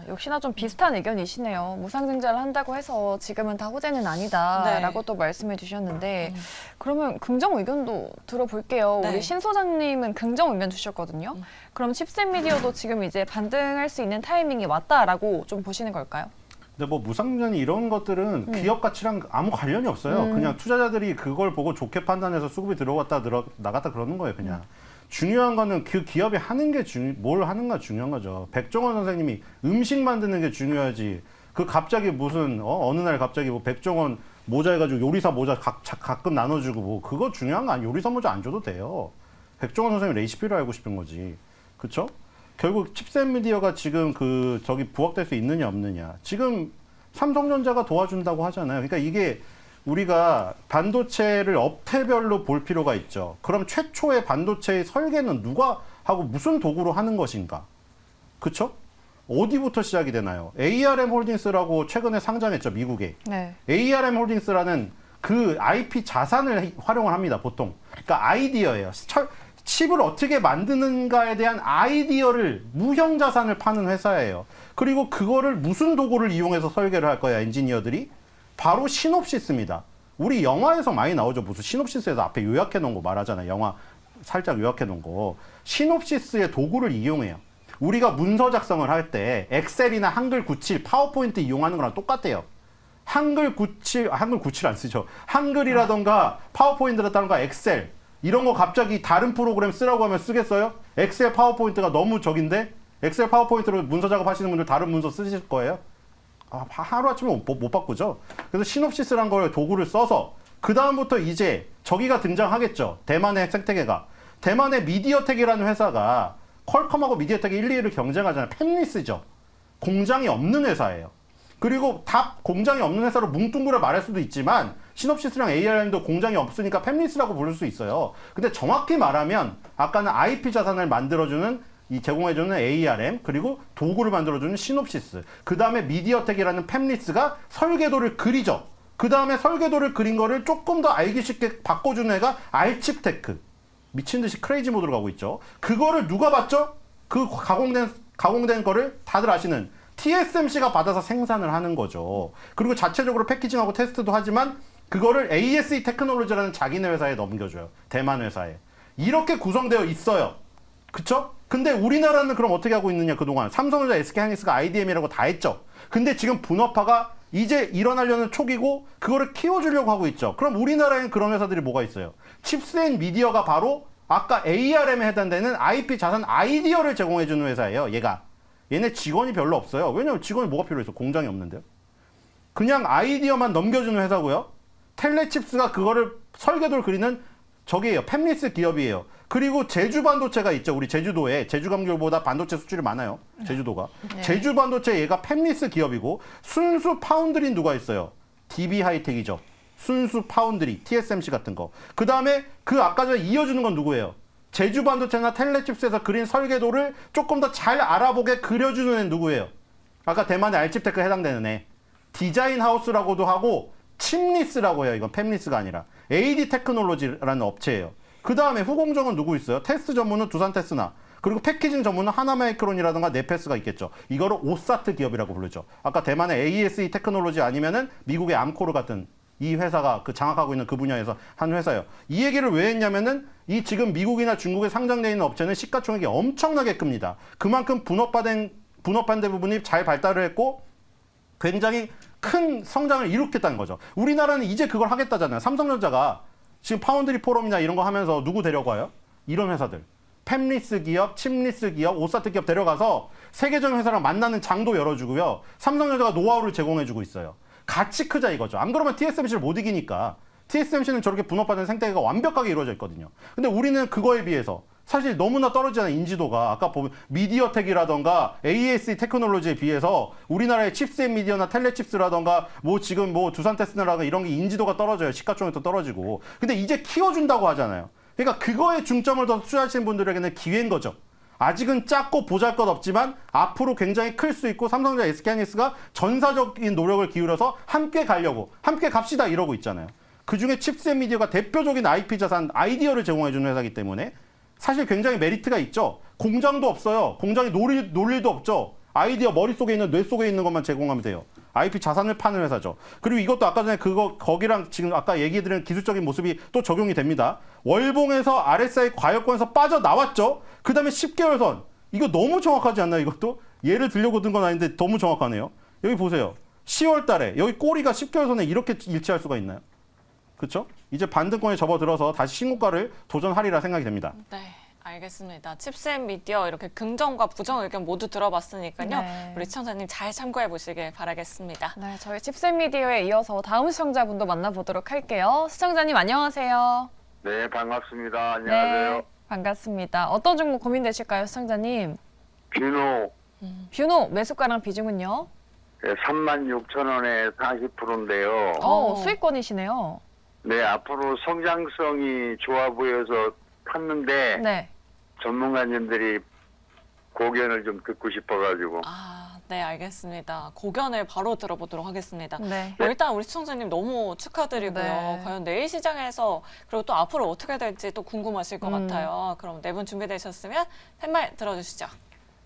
역시나 좀 비슷한 의견이시네요. 무상증자를 한다고 해서 지금은 다 호재는 아니다라고 네. 또 말씀해 주셨는데 그러면 긍정 의견도 들어볼게요. 네. 우리 신 소장님은 긍정 의견 주셨거든요. 그럼 칩셋미디어도 지금 이제 반등할 수 있는 타이밍이 왔다라고 좀 보시는 걸까요? 근데 뭐 무상증자니 이런 것들은 기업 가치랑 아무 관련이 없어요. 그냥 투자자들이 그걸 보고 좋게 판단해서 수급이 들어갔다 나갔다 그러는 거예요, 그냥. 중요한 거는 그 기업이 하는 게 뭘 하는가 중요한 거죠. 백종원 선생님이 음식 만드는 게 중요하지. 그 갑자기 무슨 어느 날 갑자기 뭐 백종원 모자 해가지고 요리사 모자 가끔 나눠주고 뭐 그거 중요한 거 아니에요. 요리사 모자 안 줘도 돼요. 백종원 선생님 레시피를 알고 싶은 거지. 그쵸? 결국 칩셋미디어가 지금 저기 부각될 수 있느냐 없느냐. 지금 삼성전자가 도와준다고 하잖아요. 그러니까 이게 우리가 반도체를 업태별로 볼 필요가 있죠. 그럼 최초의 반도체의 설계는 누가 하고 무슨 도구로 하는 것인가? 그쵸? 어디부터 시작이 되나요? ARM 홀딩스라고 최근에 상장했죠, 미국에. 네. ARM 홀딩스라는 그 IP 자산을 활용을 합니다, 보통. 그러니까 아이디어예요. 칩을 어떻게 만드는가에 대한 아이디어를 무형 자산을 파는 회사예요. 그리고 그거를 무슨 도구를 이용해서 설계를 할 거야, 엔지니어들이? 바로 시놉시스입니다. 우리 영화에서 많이 나오죠. 무슨 시놉시스에서 앞에 요약해 놓은 거 말하잖아요. 영화 살짝 요약해 놓은 거. 시놉시스의 도구를 이용해요. 우리가 문서 작성을 할 때 엑셀이나 한글 97, 파워포인트 이용하는 거랑 똑같아요. 한글 97 안 쓰죠. 한글이라던가 파워포인트라던가 엑셀 이런 거 갑자기 다른 프로그램 쓰라고 하면 쓰겠어요? 엑셀 파워포인트가 너무 적인데 엑셀 파워포인트로 문서 작업하시는 분들 다른 문서 쓰실 거예요? 하루아침에 못 바꾸죠. 그래서 시놉시스란 걸 도구를 써서 그 다음부터 이제 저기가 등장하겠죠. 대만의 생태계가. 대만의 미디어텍이라는 회사가 퀄컴하고 미디어텍이 1, 2위를 경쟁하잖아요. 팹리스죠. 공장이 없는 회사예요. 그리고 다 공장이 없는 회사로 뭉뚱그려 말할 수도 있지만 시놉시스랑 ARM도 공장이 없으니까 팹리스라고 부를 수 있어요. 근데 정확히 말하면 아까는 IP 자산을 만들어주는 제공해주는 ARM 그리고 도구를 만들어주는 시놉시스 그 다음에 미디어텍이라는 팹리스가 설계도를 그리죠. 그 다음에 설계도를 그린 거를 조금 더 알기 쉽게 바꿔주는 애가 알칩테크 미친 듯이 크레이지 모드로 가고 있죠. 그거를 누가 봤죠? 그 가공된 거를 다들 아시는 TSMC가 받아서 생산을 하는 거죠. 그리고 자체적으로 패키징하고 테스트도 하지만 그거를 ASE 테크놀로지라는 자기네 회사에 넘겨줘요. 대만 회사에. 이렇게 구성되어 있어요. 그쵸? 근데 우리나라는 그럼 어떻게 하고 있느냐 그동안. 삼성전자, SK하이닉스가 IDM이라고 다 했죠. 근데 지금 분업화가 이제 일어나려는 초기고 그거를 키워주려고 하고 있죠. 그럼 우리나라엔 그런 회사들이 뭐가 있어요? 칩셋 미디어가 바로 아까 ARM에 해당되는 IP 자산 아이디어를 제공해주는 회사예요. 얘네 직원이 별로 없어요. 왜냐면 직원이 뭐가 필요해서 공장이 없는데요. 그냥 아이디어만 넘겨주는 회사고요. 텔레칩스가 그거를 설계도를 그리는 저기예요. 팹리스 기업이에요. 그리고 제주 반도체가 있죠. 우리 제주도에 제주광교보다 반도체 수출이 많아요. 제주도가. 네. 제주 반도체 얘가 팹리스 기업이고 순수 파운드리 누가 있어요? DB 하이텍이죠. 순수 파운드리, TSMC 같은 거. 그 다음에 그 아까 전에 이어주는 건 누구예요? 제주 반도체나 텔레칩스에서 그린 설계도를 조금 더 잘 알아보게 그려주는 애는 누구예요? 아까 대만의 알칩테크 해당되는 애. 디자인 하우스라고도 하고 칩리스라고 해요. 이건 팹리스가 아니라. AD 테크놀로지라는 업체예요. 그 다음에 후공정은 누구 있어요? 테스트 전문은 두산 테스나. 그리고 패키징 전문은 하나마이크론이라든가 네페스가 있겠죠. 이거를 오사트 기업이라고 부르죠. 아까 대만의 ASE 테크놀로지 아니면은 미국의 암코르 같은 이 회사가 장악하고 있는 그 분야에서 한 회사예요. 이 얘기를 왜 했냐면은 이 지금 미국이나 중국에 상장되어 있는 업체는 시가총액이 엄청나게 큽니다. 그만큼 분업화된 부분이 잘 발달을 했고 굉장히 큰 성장을 일으켰다는 거죠. 우리나라는 이제 그걸 하겠다잖아요. 삼성전자가 지금 파운드리 포럼이나 이런 거 하면서 누구 데려가요? 이런 회사들. 팹리스 기업, 칩리스 기업, 오사트 기업 데려가서 세계적인 회사랑 만나는 장도 열어주고요. 삼성전자가 노하우를 제공해주고 있어요. 같이 크자 이거죠. 안 그러면 TSMC를 못 이기니까. TSMC는 저렇게 분업화된 생태계가 완벽하게 이루어져 있거든요. 근데 우리는 그거에 비해서 사실 너무나 떨어지는 인지도가 아까 보면 미디어텍이라던가 ASE 테크놀로지에 비해서 우리나라의 칩셋 미디어나 텔레칩스라던가 뭐 지금 뭐 두산테스트라던가 이런 게 인지도가 떨어져요. 시가총액도 떨어지고. 근데 이제 키워준다고 하잖아요. 그러니까 그거에 중점을 더 투자하시는 분들에게는 기회인 거죠. 아직은 작고 보잘것없지만 앞으로 굉장히 클 수 있고 삼성전자 SK하이닉스가 전사적인 노력을 기울여서 함께 가려고 함께 갑시다 이러고 있잖아요. 그중에 칩셋 미디어가 대표적인 IP 자산 아이디어를 제공해주는 회사이기 때문에 사실 굉장히 메리트가 있죠. 공장도 없어요. 공장에 놀 일도 없죠. 아이디어 머릿속에 있는 뇌 속에 있는 것만 제공하면 돼요. IP 자산을 파는 회사죠. 그리고 이것도 아까 전에 거기랑 지금 아까 얘기해드린 기술적인 모습이 또 적용이 됩니다. 월봉에서 RSI 과열권에서 빠져나왔죠. 그 다음에 10개월 선. 이거 너무 정확하지 않나요? 이것도? 예를 들려고 든 건 아닌데 너무 정확하네요. 여기 보세요. 10월 달에 여기 꼬리가 10개월 선에 이렇게 일치할 수가 있나요? 그렇죠? 이제 반등권에 접어들어서 다시 신고가를 도전하리라 생각이 됩니다. 네. 알겠습니다. 칩셋 미디어 이렇게 긍정과 부정 의견 모두 들어봤으니까요. 네. 우리 시청자님 잘 참고해 보시길 바라겠습니다. 네, 저희 칩셋 미디어에 이어서 다음 시청자분도 만나보도록 할게요. 시청자님 안녕하세요. 네, 반갑습니다. 안녕하세요. 네, 반갑습니다. 어떤 종목 고민되실까요, 시청자님? 뷰노 뷰노 매수가랑 비중은요? 36,000원에 40%인데요. 수익권이시네요. 네, 앞으로 성장성이 좋아 보여서 탔는데 네. 전문가님들이 고견을 좀 듣고 싶어가지고. 네, 알겠습니다. 고견을 바로 들어보도록 하겠습니다. 네. 일단 우리 시청자님 너무 축하드리고요. 네. 과연 내일 시장에서 그리고 또 앞으로 어떻게 될지 또 궁금하실 것 같아요. 그럼 네 분 준비되셨으면 팻말 들어주시죠.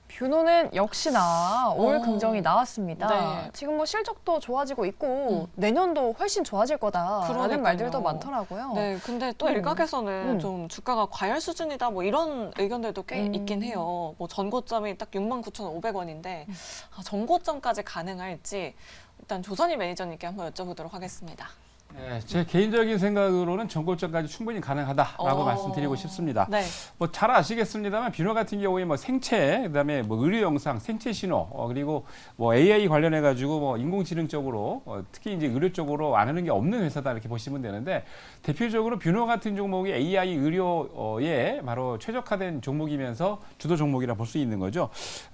뷰노는 역시나 올 어. 긍정이 나왔습니다. 네. 지금 뭐 실적도 좋아지고 있고 내년도 훨씬 좋아질 거다라는 그러니까요. 말들도 많더라고요. 네, 근데 또 일각에서는 좀 주가가 과열 수준이다 뭐 이런 의견들도 꽤 있긴 해요. 뭐 전고점이 딱 69,500원인데 전고점까지 가능할지 일단 조선희 매니저님께 한번 여쭤보도록 하겠습니다. 네, 제 개인적인 생각으로는 전고점까지 충분히 가능하다라고 말씀드리고 싶습니다. 네. 뭐 잘 아시겠습니다만 뷰노 같은 경우에 뭐 생체, 그다음에 뭐 의료 영상, 생체 신호, 그리고 뭐 AI 관련해 가지고 뭐 인공지능 쪽으로 특히 이제 의료 쪽으로 안 하는 게 없는 회사다 이렇게 보시면 되는데 대표적으로 뷰노 같은 종목이 AI 의료에 바로 최적화된 종목이면서 주도 종목이라 볼 수 있는 거죠.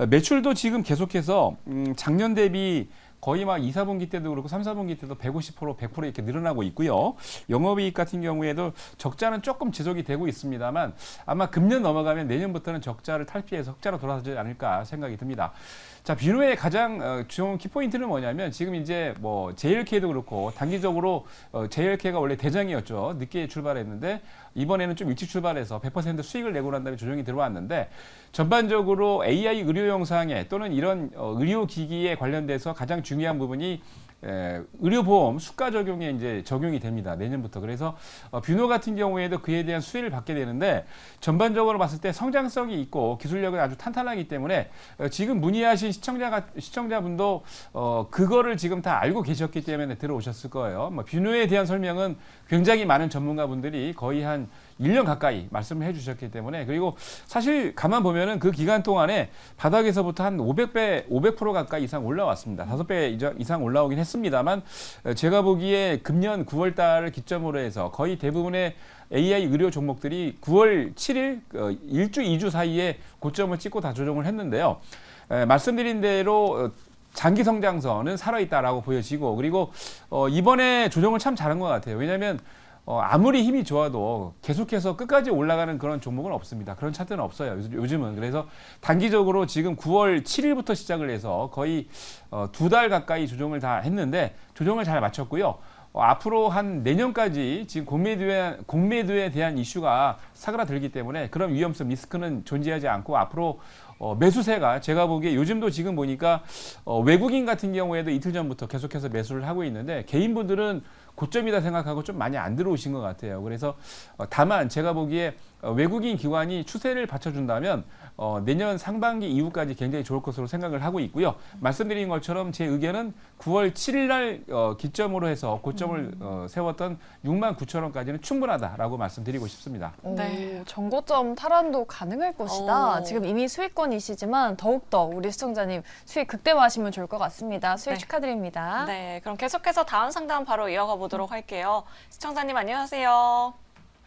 매출도 지금 계속해서 작년 대비 거의 막 2, 4분기 때도 그렇고 3, 4분기 때도 150%, 100% 이렇게 늘어나고 있고요. 영업이익 같은 경우에도 적자는 조금 지속이 되고 있습니다만 아마 금년 넘어가면 내년부터는 적자를 탈피해서 흑자로 돌아서지 않을까 생각이 듭니다. 자, 뷰노의 가장 좋은 키포인트는 뭐냐면 지금 이제 뭐 JLK도 그렇고 단기적으로 JLK가 원래 대장이었죠. 늦게 출발했는데 이번에는 좀 일찍 출발해서 100% 수익을 내고 난 다음에 조정이 들어왔는데 전반적으로 AI 의료 영상에 또는 이런 의료기기에 관련돼서 가장 중요한 부분이 의료보험 수가 적용에 이제 적용이 됩니다. 내년부터. 그래서 뷰노 같은 경우에도 그에 대한 수혜를 받게 되는데 전반적으로 봤을 때 성장성이 있고 기술력은 아주 탄탄하기 때문에 지금 문의하신 시청자분도 그거를 지금 다 알고 계셨기 때문에 들어오셨을 거예요. 뭐 뷰노에 대한 설명은 굉장히 많은 전문가분들이 거의 한 1년 가까이 말씀을 해주셨기 때문에 그리고 사실 가만 보면은 그 기간 동안에 바닥에서부터 한 500% 가까이 이상 올라왔습니다. 5배 이상 올라오긴 했습니다만 제가 보기에 금년 9월 달을 기점으로 해서 거의 대부분의 AI 의료 종목들이 9월 7일 1주, 2주 사이에 고점을 찍고 다 조정을 했는데요. 말씀드린 대로 장기 성장선은 살아있다라고 보여지고 그리고 이번에 조정을 참 잘한 것 같아요. 왜냐하면 아무리 힘이 좋아도 계속해서 끝까지 올라가는 그런 종목은 없습니다. 그런 차트는 없어요. 요즘은. 그래서 단기적으로 지금 9월 7일부터 시작을 해서 거의 2달 가까이 조정을 다 했는데 조정을 잘 마쳤고요. 앞으로 한 내년까지 지금 공매도에 대한 이슈가 사그라들기 때문에 그런 위험성 리스크는 존재하지 않고 앞으로 매수세가 제가 보기에 요즘도 지금 보니까 외국인 같은 경우에도 이틀 전부터 계속해서 매수를 하고 있는데 개인분들은 고점이다 생각하고 좀 많이 안 들어오신 것 같아요. 그래서 다만 제가 보기에 외국인 기관이 추세를 받쳐준다면 내년 상반기 이후까지 굉장히 좋을 것으로 생각을 하고 있고요. 말씀드린 것처럼 제 의견은 9월 7일 날 기점으로 해서 고점을 세웠던 69,000원까지는 충분하다라고 말씀드리고 싶습니다. 네. 정고점 탈환도 가능할 것이다. 오. 지금 이미 수익권이시지만 더욱더 우리 시청자님 수익 극대화하시면 좋을 것 같습니다. 수익 네. 축하드립니다. 네, 그럼 계속해서 다음 상담 바로 이어가 보도록 할게요. 시청자님 안녕하세요.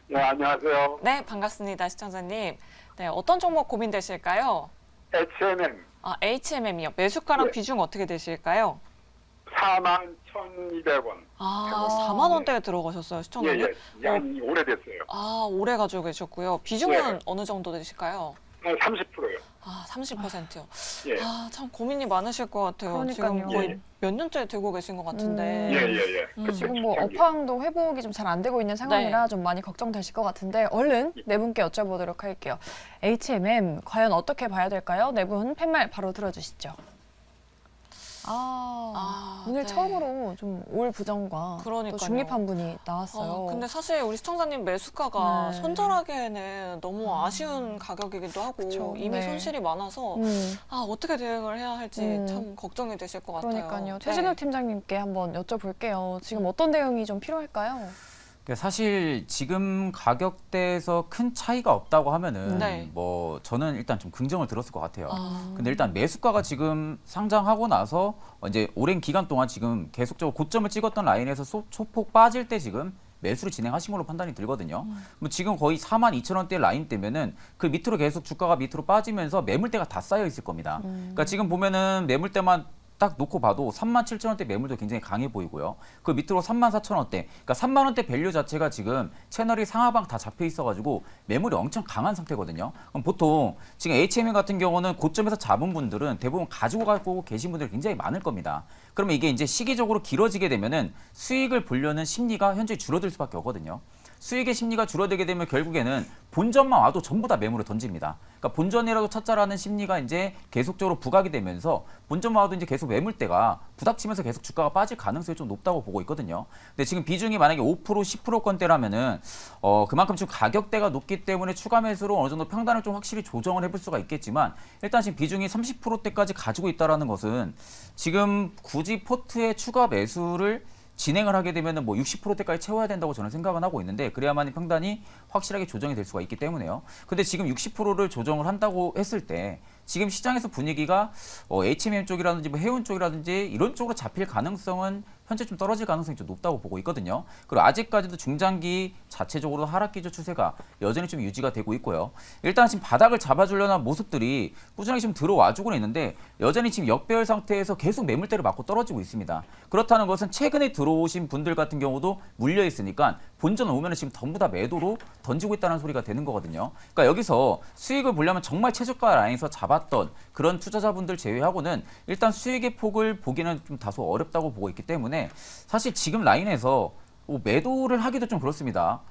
네, 안녕하세요. 네, 반갑습니다, 시청자님. 네, 어떤 종목 고민되실까요? HMM 아, HMM이요. 매수가랑 예. 비중 어떻게 되실까요? 41,200원. 아, 4만 원대에 들어가셨어요, 시청자님? 양 오래됐어요. 아, 오래 가지고 계셨고요. 비중은 네. 어느 정도 되실까요? 30%요. 아, 30%요. 예. 아, 참 고민이 많으실 것 같아요. 그러니까요. 지금 거의 예. 몇 년째 들고 계신 것 같은데. 예. 지금 뭐 업황도 회복이 좀 잘 안 되고 있는 상황이라 좀 많이 걱정되실 것 같은데 얼른 네 분께 여쭤보도록 할게요. HMM 과연 어떻게 봐야 될까요? 네 분 팻말 바로 들어주시죠. 오늘 네. 처음으로 좀 올 부정과 또 그러니까요. 중립한 분이 나왔어요. 근데 사실 우리 시청자님 매수가가 네. 손절하기에는 너무 아쉬운 가격이기도 하고 그쵸. 이미 네. 손실이 많아서 어떻게 대응을 해야 할지 참 걱정이 되실 것 같아요. 그러니까요. 네. 최진욱 팀장님께 한번 여쭤볼게요. 지금 어떤 대응이 좀 필요할까요? 사실 지금 가격대에서 큰 차이가 없다고 하면은 네. 뭐 저는 일단 좀 긍정을 들었을 것 같아요. 아. 근데 일단 매수가가 지금 상장하고 나서 이제 오랜 기간 동안 지금 계속적으로 고점을 찍었던 라인에서 소폭 빠질 때 지금 매수를 진행하신 걸로 판단이 들거든요. 뭐 지금 거의 42,000원대 라인 때면은 그 밑으로 계속 주가가 밑으로 빠지면서 매물대가 다 쌓여 있을 겁니다. 그러니까 지금 보면은 매물대만 딱 놓고 봐도 37,000원대 매물도 굉장히 강해 보이고요. 그 밑으로 34,000원대, 그러니까 3만 원대 밸류 자체가 지금 채널이 상하방 다 잡혀 있어가지고 매물이 엄청 강한 상태거든요. 그럼 보통 지금 HMM 같은 경우는 고점에서 잡은 분들은 대부분 가지고 가고 계신 분들이 굉장히 많을 겁니다. 그러면 이게 이제 시기적으로 길어지게 되면은 수익을 보려는 심리가 현저히 줄어들 수밖에 없거든요. 수익의 심리가 줄어들게 되면 결국에는 본전만 와도 전부 다 매물을 던집니다. 그러니까 본전이라도 찾자라는 심리가 이제 계속적으로 부각이 되면서 본전만 와도 이제 계속 매물대가 부닥치면서 계속 주가가 빠질 가능성이 좀 높다고 보고 있거든요. 근데 지금 비중이 만약에 5% 10%건대라면은 그만큼 지금 가격대가 높기 때문에 추가 매수로 어느 정도 평단을 좀 확실히 조정을 해볼 수가 있겠지만 일단 지금 비중이 30%대까지 가지고 있다라는 것은 지금 굳이 포트에 추가 매수를 진행을 하게 되면 뭐 60%대까지 채워야 된다고 저는 생각은 하고 있는데 그래야만 평단이 확실하게 조정이 될 수가 있기 때문에요. 근데 지금 60%를 조정을 한다고 했을 때 지금 시장에서 분위기가 HMM 쪽이라든지 뭐 해운 쪽이라든지 이런 쪽으로 잡힐 가능성은 현재 좀 떨어질 가능성이 좀 높다고 보고 있거든요. 그리고 아직까지도 중장기 자체적으로 하락 기조 추세가 여전히 좀 유지가 되고 있고요. 일단 지금 바닥을 잡아주려는 모습들이 꾸준하게 지금 들어와주고는 있는데 여전히 지금 역배열 상태에서 계속 매물대를 맞고 떨어지고 있습니다. 그렇다는 것은 최근에 들어오신 분들 같은 경우도 물려 있으니까 본전 오면은 지금 전부 다 매도로 던지고 있다는 소리가 되는 거거든요. 그러니까 여기서 수익을 보려면 정말 최저가 라인에서 잡았던 그런 투자자분들 제외하고는 일단 수익의 폭을 보기는 좀 다소 어렵다고 보고 있기 때문에 사실 지금 라인에서 매도를 하기도 좀 그렇습니다.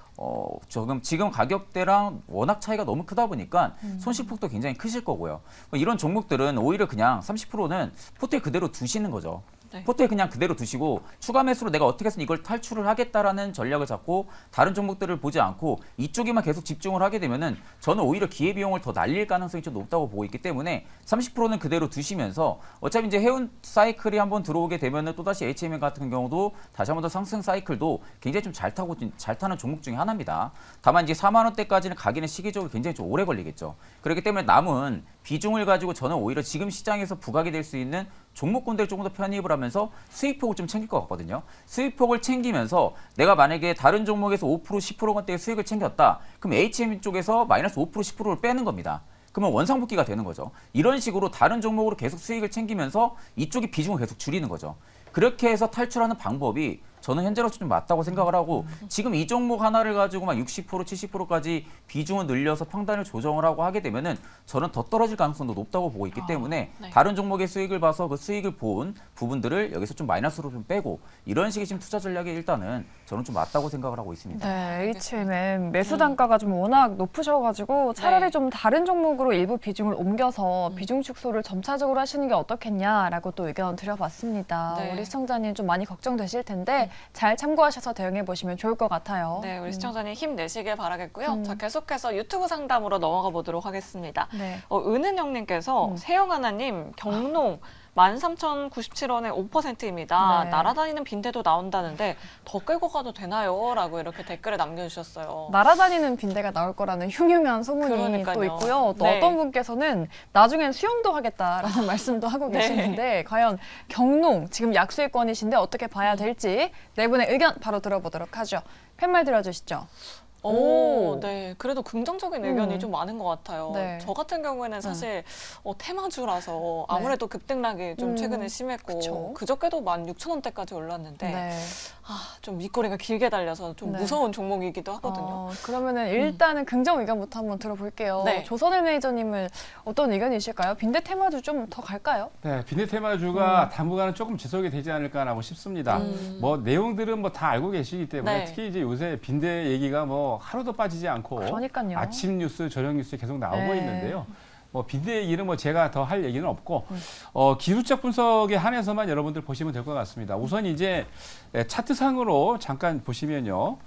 지금 가격대랑 워낙 차이가 너무 크다 보니까 손실폭도 굉장히 크실 거고요. 이런 종목들은 오히려 그냥 30%는 포트에 그대로 두시는 거죠. 네. 포트에 그냥 그대로 두시고 추가 매수로 내가 어떻게 해서 이걸 탈출을 하겠다라는 전략을 잡고 다른 종목들을 보지 않고 이쪽에만 계속 집중을 하게 되면은 저는 오히려 기회비용을 더 날릴 가능성이 좀 높다고 보고 있기 때문에 30%는 그대로 두시면서 어차피 이제 해운 사이클이 한번 들어오게 되면은 또다시 HMM 같은 경우도 다시 한번 더 상승 사이클도 굉장히 좀 잘 타는 종목 중에 하나입니다. 다만 이제 4만 원대까지는 가기는 시기적으로 굉장히 좀 오래 걸리겠죠. 그렇기 때문에 남은 비중을 가지고 저는 오히려 지금 시장에서 부각이 될 수 있는 종목군들 조금 더 편입을 하면서 수익폭을 좀 챙길 것 같거든요. 수익폭을 챙기면서 내가 만약에 다른 종목에서 5% 10%건대의 수익을 챙겼다. 그럼 HM 쪽에서 마이너스 5% 10%를 빼는 겁니다. 그러면 원상복귀가 되는 거죠. 이런 식으로 다른 종목으로 계속 수익을 챙기면서 이쪽이 비중을 계속 줄이는 거죠. 그렇게 해서 탈출하는 방법이 저는 현재로서 좀 맞다고 생각을 하고 지금 이 종목 하나를 가지고 막 60% 70%까지 비중을 늘려서 평단을 조정을 하고 하게 되면은 저는 더 떨어질 가능성도 높다고 보고 있기 때문에 네. 다른 종목의 수익을 봐서 그 수익을 본 부분들을 여기서 좀 마이너스로 좀 빼고 이런 식의 지금 투자 전략이 일단은 저는 좀 맞다고 생각을 하고 있습니다. 네, HMM 매수 단가가 좀 워낙 높으셔가지고 차라리 네. 좀 다른 종목으로 일부 비중을 옮겨서 비중 축소를 점차적으로 하시는 게 어떻겠냐라고 또 의견 드려봤습니다. 네. 우리 시청자님 좀 많이 걱정되실 텐데 잘 참고하셔서 대응해 보시면 좋을 것 같아요. 네, 우리 시청자님 힘내시길 바라겠고요. 자, 계속해서 유튜브 상담으로 넘어가 보도록 하겠습니다. 네. 은은영님께서 세영하나님 경농 13,097원에 5%입니다. 네. 날아다니는 빈대도 나온다는데 더 끌고 가도 되나요? 라고 이렇게 댓글에 남겨주셨어요. 날아다니는 빈대가 나올 거라는 흉흉한 소문이 그러니까요. 또 있고요. 또 네. 어떤 분께서는 나중엔 수영도 하겠다라는 말씀도 하고 네. 계시는데 과연 경농 지금 약수익권이신데 어떻게 봐야 될지 네 분의 의견 바로 들어보도록 하죠. 팻말 들어주시죠. 오, 네. 그래도 긍정적인 의견이 음. 좀 많은 것 같아요. 네. 저 같은 경우에는 사실 테마주라서 아무래도 급등락이 좀 최근에 심했고 그쵸. 그저께도 16,000원대까지 올랐는데 네. 좀 윗꼬리가 길게 달려서 좀 네. 무서운 종목이기도 하거든요. 그러면은 일단은 긍정 의견부터 한번 들어볼게요. 네. 조선일 매니저님은 어떤 의견이실까요? 빈대 테마주 좀 더 갈까요? 네, 빈대 테마주가 당분간은 조금 지속이 되지 않을까라고 싶습니다. 뭐 내용들은 뭐 다 알고 계시기 때문에 네. 특히 이제 요새 빈대 얘기가 뭐 하루도 빠지지 않고 그러니까요. 아침 뉴스, 저녁 뉴스 계속 나오고 네. 있는데요. 뭐 빈대 얘기는 뭐 제가 더 할 얘기는 없고 기술적 분석에 한해서만 여러분들 보시면 될 것 같습니다. 우선 이제 차트상으로 잠깐 보시면요.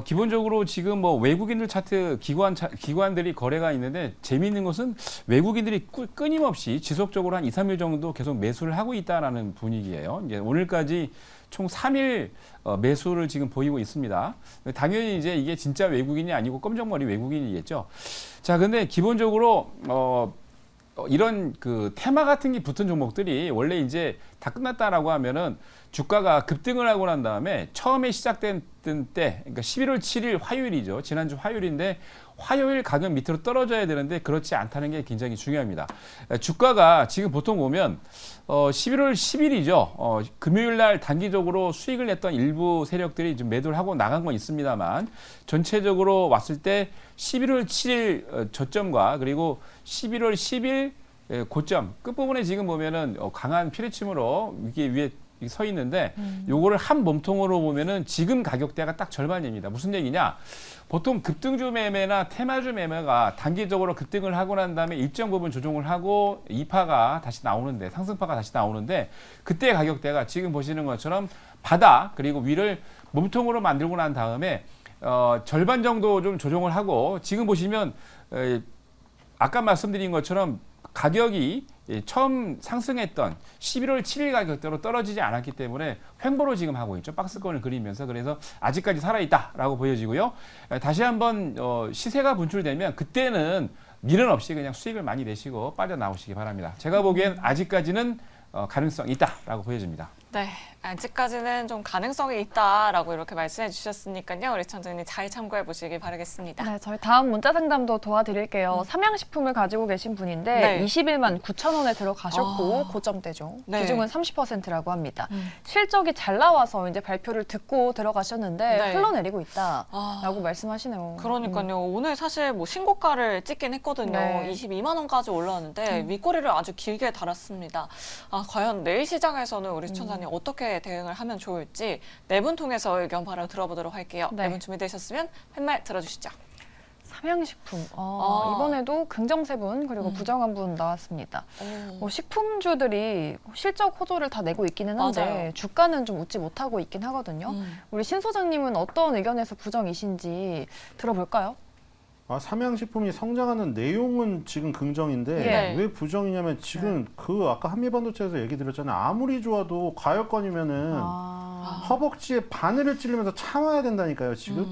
기본적으로 지금 뭐 외국인들 차트 기관들이 거래가 있는데 재미있는 것은 외국인들이 끊임없이 지속적으로 한 2, 3일 정도 계속 매수를 하고 있다라는 분위기예요. 이제 오늘까지 총 3일 매수를 지금 보이고 있습니다. 당연히 이제 이게 진짜 외국인이 아니고 검정머리 외국인이겠죠. 자, 근데 기본적으로 이런 그 테마 같은 게 붙은 종목들이 원래 이제 다 끝났다라고 하면은 주가가 급등을 하고 난 다음에 처음에 시작된 때, 그러니까 11월 7일 화요일이죠. 지난주 화요일인데 화요일 가격 밑으로 떨어져야 되는데 그렇지 않다는 게 굉장히 중요합니다. 주가가 지금 보통 보면 11월 10일이죠. 금요일 날 단기적으로 수익을 냈던 일부 세력들이 좀 매도를 하고 나간 건 있습니다만 전체적으로 왔을 때 11월 7일 저점과 그리고 11월 10일 고점 끝부분에 지금 보면은 강한 피레침으로 이게 위에 서 있는데 요거를 한 몸통으로 보면은 지금 가격대가 딱 절반입니다. 무슨 얘기냐? 보통 급등주 매매나 테마주 매매가 단기적으로 급등을 하고 난 다음에 일정 부분 조정을 하고 2파가 다시 나오는데 상승파가 다시 나오는데 그때 가격대가 지금 보시는 것처럼 바닥 그리고 위를 몸통으로 만들고 난 다음에 절반 정도 좀 조정을 하고 지금 보시면 아까 말씀드린 것처럼 가격이 처음 상승했던 11월 7일 가격대로 떨어지지 않았기 때문에 횡보로 지금 하고 있죠. 박스권을 그리면서 그래서 아직까지 살아있다라고 보여지고요. 다시 한번 시세가 분출되면 그때는 미련 없이 그냥 수익을 많이 내시고 빠져나오시기 바랍니다. 제가 보기엔 아직까지는 가능성이 있다라고 보여집니다. 네, 아직까지는 좀 가능성이 있다라고 이렇게 말씀해 주셨으니까요. 우리 시청자님 잘 참고해 보시길 바라겠습니다. 네, 저희 다음 문자 상담도 도와드릴게요. 삼양식품을 가지고 계신 분인데 네. 21만 9천 원에 들어가셨고 고점대죠. 네. 비중은 30%라고 합니다. 실적이 잘 나와서 이제 발표를 듣고 들어가셨는데 네. 흘러내리고 있다라고 말씀하시네요. 그러니까요. 오늘 사실 뭐 신고가를 찍긴 했거든요. 네. 22만 원까지 올라왔는데 윗꼬리를 아주 길게 달았습니다. 과연 내일 시장에서는 우리 시청자님 어떻게 대응을 하면 좋을지 네 분 통해서 의견 바로 들어보도록 할게요. 네. 네 분 준비되셨으면 팻말 들어주시죠. 삼양식품 이번에도 긍정 3분 그리고 부정 1분 나왔습니다. 식품주들이 실적 호조를 다 내고 있기는 한데 맞아요. 주가는 좀 웃지 못하고 있긴 하거든요. 우리 신 소장님은 어떤 의견에서 부정이신지 들어볼까요? 삼양식품이 성장하는 내용은 지금 긍정인데 예. 왜 부정이냐면 지금 그 아까 한미반도체에서 얘기 드렸잖아요. 아무리 좋아도 과열권이면은 허벅지에 바늘을 찌르면서 참아야 된다니까요. 지금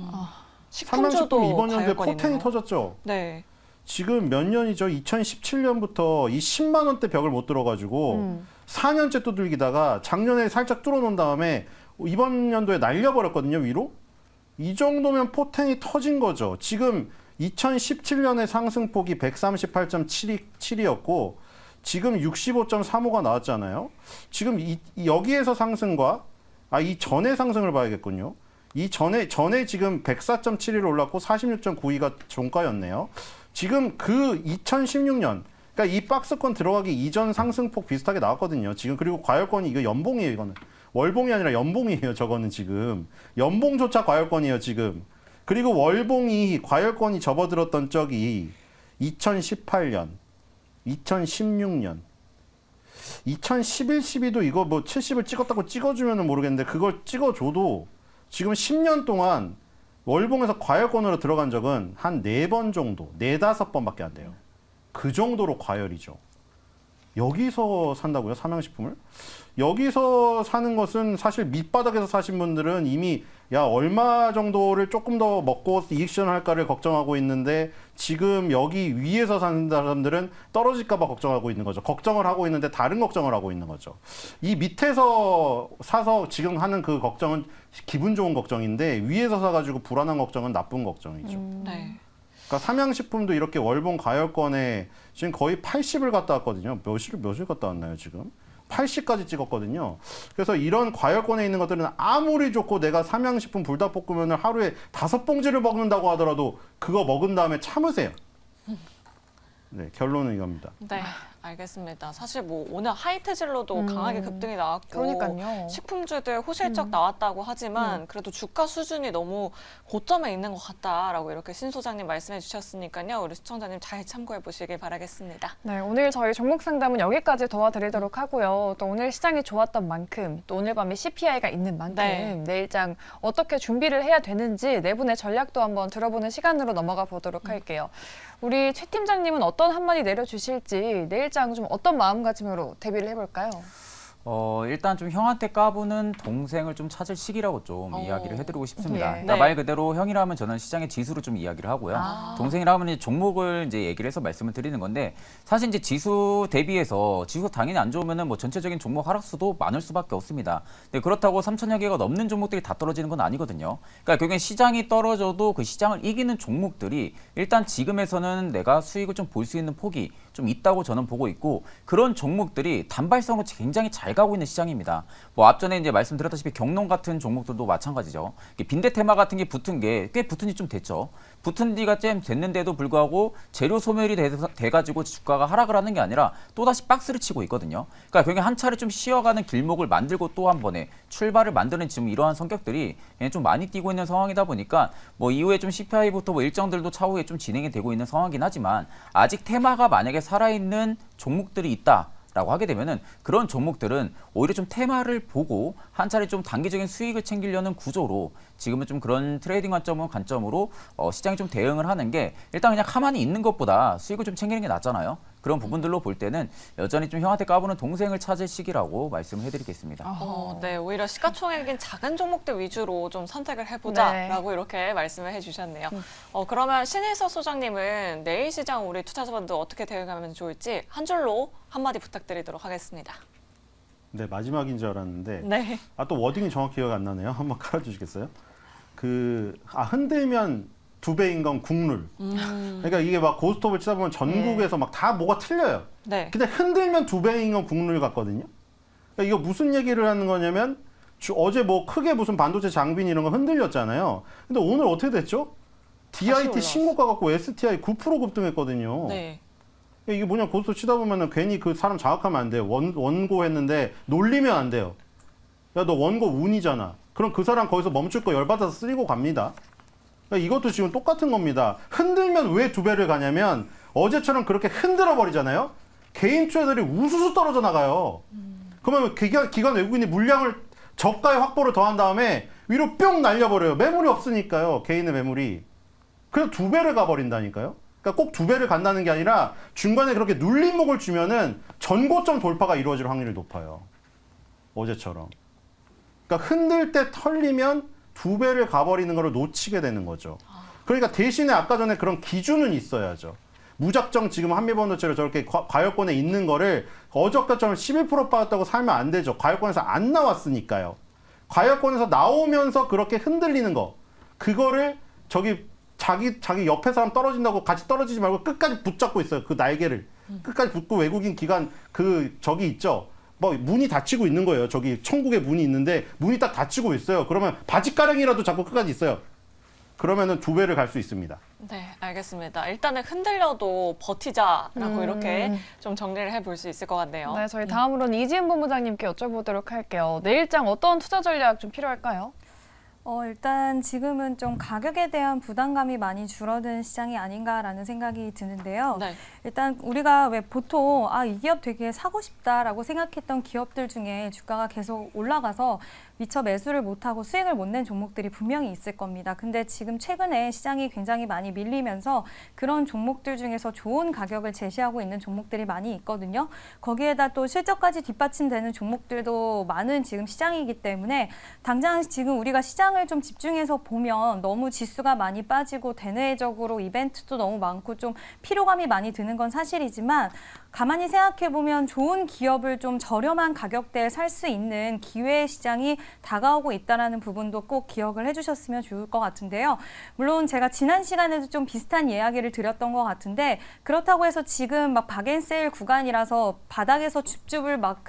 삼양식품 이번 연도에 포텐이 터졌죠. 네. 지금 몇 년이죠? 2017년부터 이 10만 원대 벽을 못 들어가지고 4년째 두들기다가 작년에 살짝 뚫어놓은 다음에 이번 연도에 날려버렸거든요, 위로. 이 정도면 포텐이 터진 거죠. 지금 2017년에 상승폭이 138.7이었고 지금 65.35가 나왔잖아요. 지금 여기에서 상승과 이 전의 상승을 봐야겠군요. 이 전에 지금 104.71 올랐고 46.92가 종가였네요. 지금 그 2016년 그러니까 이 박스권 들어가기 이전 상승폭 비슷하게 나왔거든요. 지금 그리고 과열권이 이거 연봉이에요. 이거는 월봉이 아니라 연봉이에요. 저거는 지금 연봉조차 과열권이에요. 지금 그리고 월봉이 과열권이 접어들었던 적이 2018년, 2016년 2011, 12도 이거 뭐 70을 찍었다고 찍어주면은 모르겠는데 그걸 찍어줘도 지금 10년 동안 월봉에서 과열권으로 들어간 적은 한 4번 정도, 4~5번밖에 안 돼요. 그 정도로 과열이죠. 여기서 산다고요? 삼양식품을? 여기서 사는 것은 사실 밑바닥에서 사신 분들은 이미 야 얼마 정도를 조금 더 먹고 이익 실현할까를 걱정하고 있는데 지금 여기 위에서 사는 사람들은 떨어질까 봐 걱정하고 있는 거죠. 걱정을 하고 있는데 다른 걱정을 하고 있는 거죠. 이 밑에서 사서 지금 하는 그 걱정은 기분 좋은 걱정인데 위에서 사가지고 불안한 걱정은 나쁜 걱정이죠. 네. 그러니까 삼양식품도 이렇게 월봉 가열권에 지금 거의 80을 갔다 왔거든요. 몇일 갔다 왔나요 지금? 80까지 찍었거든요. 그래서 이런 과열권에 있는 것들은 아무리 좋고 내가 삼양식품 불닭볶음면을 하루에 5봉지를 먹는다고 하더라도 그거 먹은 다음에 참으세요. 네, 결론은 이겁니다. 네, 알겠습니다. 사실 뭐 오늘 하이테질로도 강하게 급등이 나왔고 그러니까요. 식품주들 호실적 나왔다고 하지만 그래도 주가 수준이 너무 고점에 있는 것 같다라고 이렇게 신 소장님 말씀해 주셨으니까요. 우리 시청자님 잘 참고해 보시길 바라겠습니다. 네, 오늘 저희 종목 상담은 여기까지 도와드리도록 하고요. 또 오늘 시장이 좋았던 만큼, 또 오늘 밤에 CPI가 있는 만큼 네. 내일장 어떻게 준비를 해야 되는지 내분의 전략도 한번 들어보는 시간으로 넘어가 보도록 할게요. 우리 최 팀장님은 어떤 한마디 내려주실지 내일장 좀 어떤 마음가짐으로 대비를 해볼까요? 일단 좀 형한테 까부는 동생을 좀 찾을 시기라고 좀 이야기를 해드리고 싶습니다. 예. 그러니까 네. 말 그대로 형이라면 저는 시장의 지수로 좀 이야기를 하고요. 동생이라면 이제 종목을 이제 얘기를 해서 말씀을 드리는 건데 사실 이제 지수 대비해서 지수 당연히 안 좋으면은 뭐 전체적인 종목 하락수도 많을 수밖에 없습니다. 근데 그렇다고 3천여 개가 넘는 종목들이 다 떨어지는 건 아니거든요. 그러니까 결국엔 시장이 떨어져도 그 시장을 이기는 종목들이 일단 지금에서는 내가 수익을 좀 볼 수 있는 폭이 좀 있다고 저는 보고 있고 그런 종목들이 단발성으로 굉장히 잘 가고 있는 시장입니다. 뭐 앞전에 이제 말씀드렸다시피 경농 같은 종목들도 마찬가지죠. 빈대 테마 같은 게 붙은 게 꽤 붙은 지 좀 됐죠. 붙은 지가 좀 됐는데도 불구하고 재료 소멸이 돼가지고 주가가 하락을 하는 게 아니라 또다시 박스를 치고 있거든요. 그러니까 결국에 한 차례 좀 쉬어가는 길목을 만들고 또 한 번에 출발을 만드는 지금 이러한 성격들이 좀 많이 뛰고 있는 상황이다 보니까 뭐 이후에 좀 CPI부터 뭐 일정들도 차후에 좀 진행이 되고 있는 상황이긴 하지만 아직 테마가 만약에 살아있는 종목들이 있다. 라고 하게 되면은 그런 종목들은 오히려 좀 테마를 보고 한 차례 좀 단기적인 수익을 챙기려는 구조로 지금은 좀 그런 트레이딩 관점으로 시장이 좀 대응을 하는 게 일단 그냥 가만히 있는 것보다 수익을 좀 챙기는 게 낫잖아요. 그런 부분들로 볼 때는 여전히 좀 형한테 까부는 동생을 찾을 시기라고 말씀을 해드리겠습니다. 네, 오히려 시가총액인 작은 종목들 위주로 좀 선택을 해보자라고 이렇게 말씀을 해주셨네요. 그러면 신일서 소장님은 내일 시장 우리 투자자분들 어떻게 대응하면 좋을지 한 줄로 한마디 부탁드리도록 하겠습니다. 네, 마지막인 줄 알았는데 네. 또 워딩이 정확히 기억이 안 나네요. 한번 깔아주시겠어요? 흔들면 2배인 건 국룰. 그러니까 이게 막 고스톱을 치다 보면 전국에서 막 다 뭐가 틀려요. 네. 근데 흔들면 2배인 건 국룰 같거든요. 그러니까 이거 무슨 얘기를 하는 거냐면 어제 뭐 크게 무슨 반도체 장비나 이런 거 흔들렸잖아요. 근데 오늘 어떻게 됐죠? DIT 올라왔어요. 신고가 갖고 STI 9% 급등했거든요. 네. 이게 뭐냐 고스톱 치다 보면은 괜히 그 사람 자극하면 안 돼요. 원고 했는데 놀리면 안 돼요. 야 너 원고 운이잖아. 그럼 그 사람 거기서 멈출 거 열받아서 쓰리고 갑니다. 그러니까 이것도 지금 똑같은 겁니다. 흔들면 왜 2배를 가냐면 어제처럼 그렇게 흔들어 버리잖아요. 개인 투자들이 우수수 떨어져 나가요. 그러면 기관 외국인이 물량을 저가의 확보를 더한 다음에 위로 뿅 날려버려요. 매물이 없으니까요. 개인의 매물이. 그래서 2배를 가버린다니까요. 그러니까 꼭 2배를 간다는 게 아니라 중간에 그렇게 눌림목을 주면은 전고점 돌파가 이루어질 확률이 높아요. 어제처럼. 그러니까 흔들 때 털리면 2배를 가버리는 걸 놓치게 되는 거죠. 그러니까 대신에 아까 전에 그런 기준은 있어야죠. 무작정 지금 한미반도체로 저렇게 과열권에 있는 거를 어저께처럼 11% 빠졌다고 살면 안 되죠. 과열권에서 안 나왔으니까요. 과열권에서 나오면서 그렇게 흔들리는 거. 그거를 자기 옆에 사람 떨어진다고 같이 떨어지지 말고 끝까지 붙잡고 있어요. 그 날개를. 끝까지 붙고 외국인 기관 저기 있죠. 뭐 문이 닫히고 있는 거예요. 저기 천국에 문이 있는데 문이 딱 닫히고 있어요. 그러면 바지가랑이라도 잡고 끝까지 있어요. 그러면은 2배를 갈 수 있습니다. 네, 알겠습니다. 일단은 흔들려도 버티자라고 이렇게 좀 정리를 해볼 수 있을 것 같네요. 네, 저희 다음으로는 이지은 본부장님께 여쭤보도록 할게요. 내일장 어떤 투자 전략 좀 필요할까요? 일단 지금은 좀 가격에 대한 부담감이 많이 줄어든 시장이 아닌가라는 생각이 드는데요. 네. 일단 우리가 왜 보통 이 기업 되게 사고 싶다라고 생각했던 기업들 중에 주가가 계속 올라가서 미처 매수를 못하고 수익을 못 낸 종목들이 분명히 있을 겁니다. 근데 지금 최근에 시장이 굉장히 많이 밀리면서 그런 종목들 중에서 좋은 가격을 제시하고 있는 종목들이 많이 있거든요. 거기에다 또 실적까지 뒷받침되는 종목들도 많은 지금 시장이기 때문에 당장 지금 우리가 시장을 좀 집중해서 보면 너무 지수가 많이 빠지고 대내적으로 이벤트도 너무 많고 좀 피로감이 많이 드는 건 사실이지만 가만히 생각해 보면 좋은 기업을 좀 저렴한 가격대에 살 수 있는 기회 시장이 다가오고 있다는 부분도 꼭 기억을 해주셨으면 좋을 것 같은데요. 물론 제가 지난 시간에도 좀 비슷한 이야기를 드렸던 것 같은데 그렇다고 해서 지금 막 박앤세일 구간이라서 바닥에서 줍줍을 막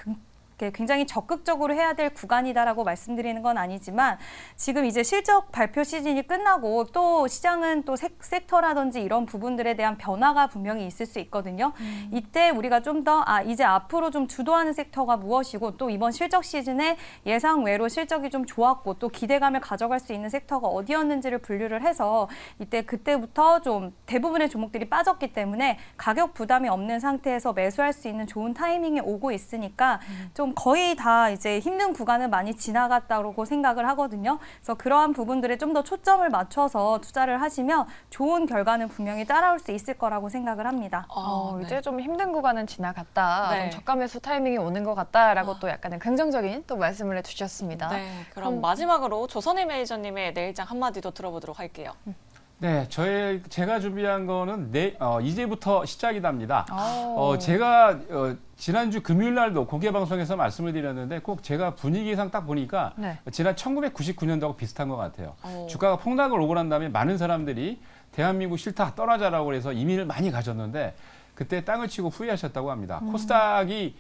굉장히 적극적으로 해야 될 구간이다라고 말씀드리는 건 아니지만 지금 이제 실적 발표 시즌이 끝나고 또 시장은 또 섹터라든지 이런 부분들에 대한 변화가 분명히 있을 수 있거든요. 이때 우리가 좀 더 이제 앞으로 좀 주도하는 섹터가 무엇이고 또 이번 실적 시즌에 예상 외로 실적이 좀 좋았고 또 기대감을 가져갈 수 있는 섹터가 어디였는지를 분류를 해서 그때부터 좀 대부분의 종목들이 빠졌기 때문에 가격 부담이 없는 상태에서 매수할 수 있는 좋은 타이밍이 오고 있으니까 좀 거의 다 이제 힘든 구간을 많이 지나갔다고 생각을 하거든요. 그래서 그러한 부분들에 좀 더 초점을 맞춰서 투자를 하시면 좋은 결과는 분명히 따라올 수 있을 거라고 생각을 합니다. 네. 이제 좀 힘든 구간은 지나갔다. 네. 좀 저가 매수 타이밍이 오는 것 같다라고 또 약간은 긍정적인 또 말씀을 해주셨습니다. 네, 그럼 마지막으로 조선일 매니저님의 내일장 한마디 더 들어보도록 할게요. 네, 제가 준비한 거는 이제부터 시작이답니다. 오. 제가 지난주 금요일 날도 공개 방송에서 말씀을 드렸는데 꼭 제가 분위기상 딱 보니까 네. 지난 1999년도하고 비슷한 것 같아요. 오. 주가가 폭락을 오고 난 다음에 많은 사람들이 대한민국 싫다 떠나자라고 해서 이민을 많이 가졌는데 그때 땅을 치고 후회하셨다고 합니다. 코스닥이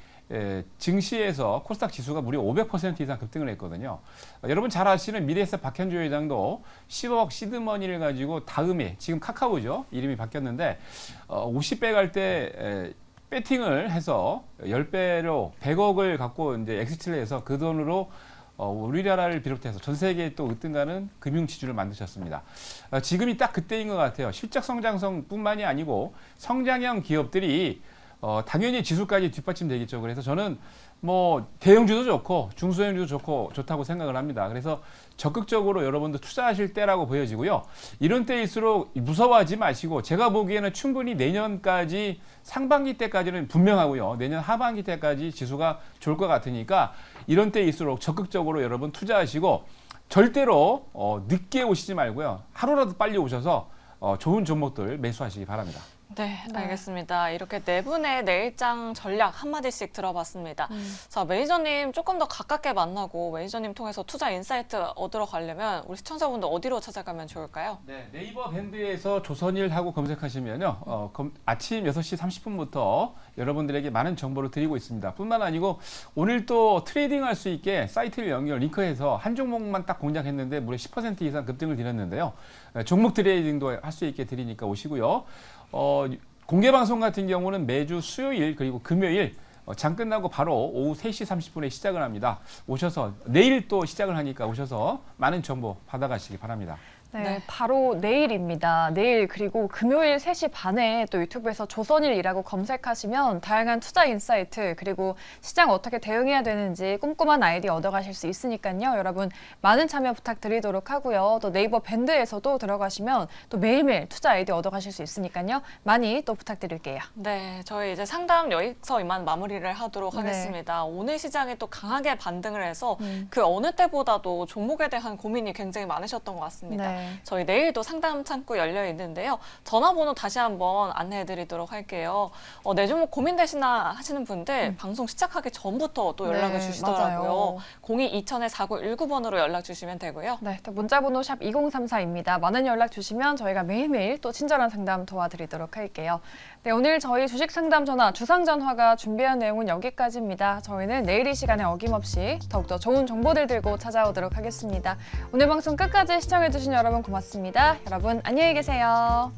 증시에서 코스닥 지수가 무려 500% 이상 급등을 했거든요. 여러분 잘 아시는 미래에셋 박현주 회장도 10억 시드머니를 가지고 다음에 지금 카카오죠. 이름이 바뀌었는데 50배 갈 때 배팅을 해서 10배로 100억을 갖고 이제 엑시트를 해서 그 돈으로 우리나라를 비롯해서 전 세계에 또 으뜸가는 금융지주를 만드셨습니다. 지금이 딱 그때인 것 같아요. 실적 성장성뿐만이 아니고 성장형 기업들이 당연히 지수까지 뒷받침되겠죠. 그래서 저는 뭐 대형주도 좋고 중소형주도 좋다고 생각을 합니다. 그래서 적극적으로 여러분들 투자하실 때라고 보여지고요. 이런 때일수록 무서워하지 마시고 제가 보기에는 충분히 내년까지 상반기 때까지는 분명하고요. 내년 하반기 때까지 지수가 좋을 것 같으니까 이런 때일수록 적극적으로 여러분 투자하시고 절대로 늦게 오시지 말고요. 하루라도 빨리 오셔서 좋은 종목들 매수하시기 바랍니다. 네, 알겠습니다. 이렇게 네 분의 내일장 전략 한마디씩 들어봤습니다. 자, 매니저님 조금 더 가깝게 만나고 매니저님 통해서 투자 인사이트 얻으러 가려면 우리 시청자분들 어디로 찾아가면 좋을까요? 네, 네이버 밴드에서 조선일 하고 검색하시면요. 아침 6시 30분부터 여러분들에게 많은 정보를 드리고 있습니다. 뿐만 아니고 오늘 또 트레이딩 할 수 있게 사이트를 링크해서 한 종목만 딱 공략했는데 무려 10% 이상 급등을 드렸는데요. 종목 트레이딩도 할 수 있게 드리니까 오시고요. 공개 방송 같은 경우는 매주 수요일 그리고 금요일 장 끝나고 바로 오후 3시 30분에 시작을 합니다. 오셔서 내일 또 시작을 하니까 오셔서 많은 정보 받아가시기 바랍니다. 네, 바로 내일입니다. 내일 그리고 금요일 3시 반에 또 유튜브에서 조선일이라고 검색하시면 다양한 투자 인사이트 그리고 시장 어떻게 대응해야 되는지 꼼꼼한 아이디어 얻어가실 수 있으니까요. 여러분 많은 참여 부탁드리도록 하고요. 또 네이버 밴드에서도 들어가시면 또 매일매일 투자 아이디어 얻어가실 수 있으니까요. 많이 또 부탁드릴게요. 네, 저희 이제 상담 여기서 이만 마무리를 하도록 하겠습니다. 오늘 시장이 또 강하게 반등을 해서 그 어느 때보다도 종목에 대한 고민이 굉장히 많으셨던 것 같습니다. 네. 저희 내일도 상담 창구 열려 있는데요. 전화번호 다시 한번 안내해드리도록 할게요. 내 종목 고민되시나 하시는 분들 방송 시작하기 전부터 또 연락을 네, 주시더라고요. 맞아요. 02-2000-4919번으로 연락 주시면 되고요. 네, 또 문자번호 샵 2034입니다. 많은 연락 주시면 저희가 매일매일 또 친절한 상담 도와드리도록 할게요. 네, 오늘 저희 주식 상담 전화 주상 전화가 준비한 내용은 여기까지입니다. 저희는 내일 이 시간에 어김없이 더욱더 좋은 정보들 들고 찾아오도록 하겠습니다. 오늘 방송 끝까지 시청해주신 여러분 고맙습니다. 여러분 안녕히 계세요.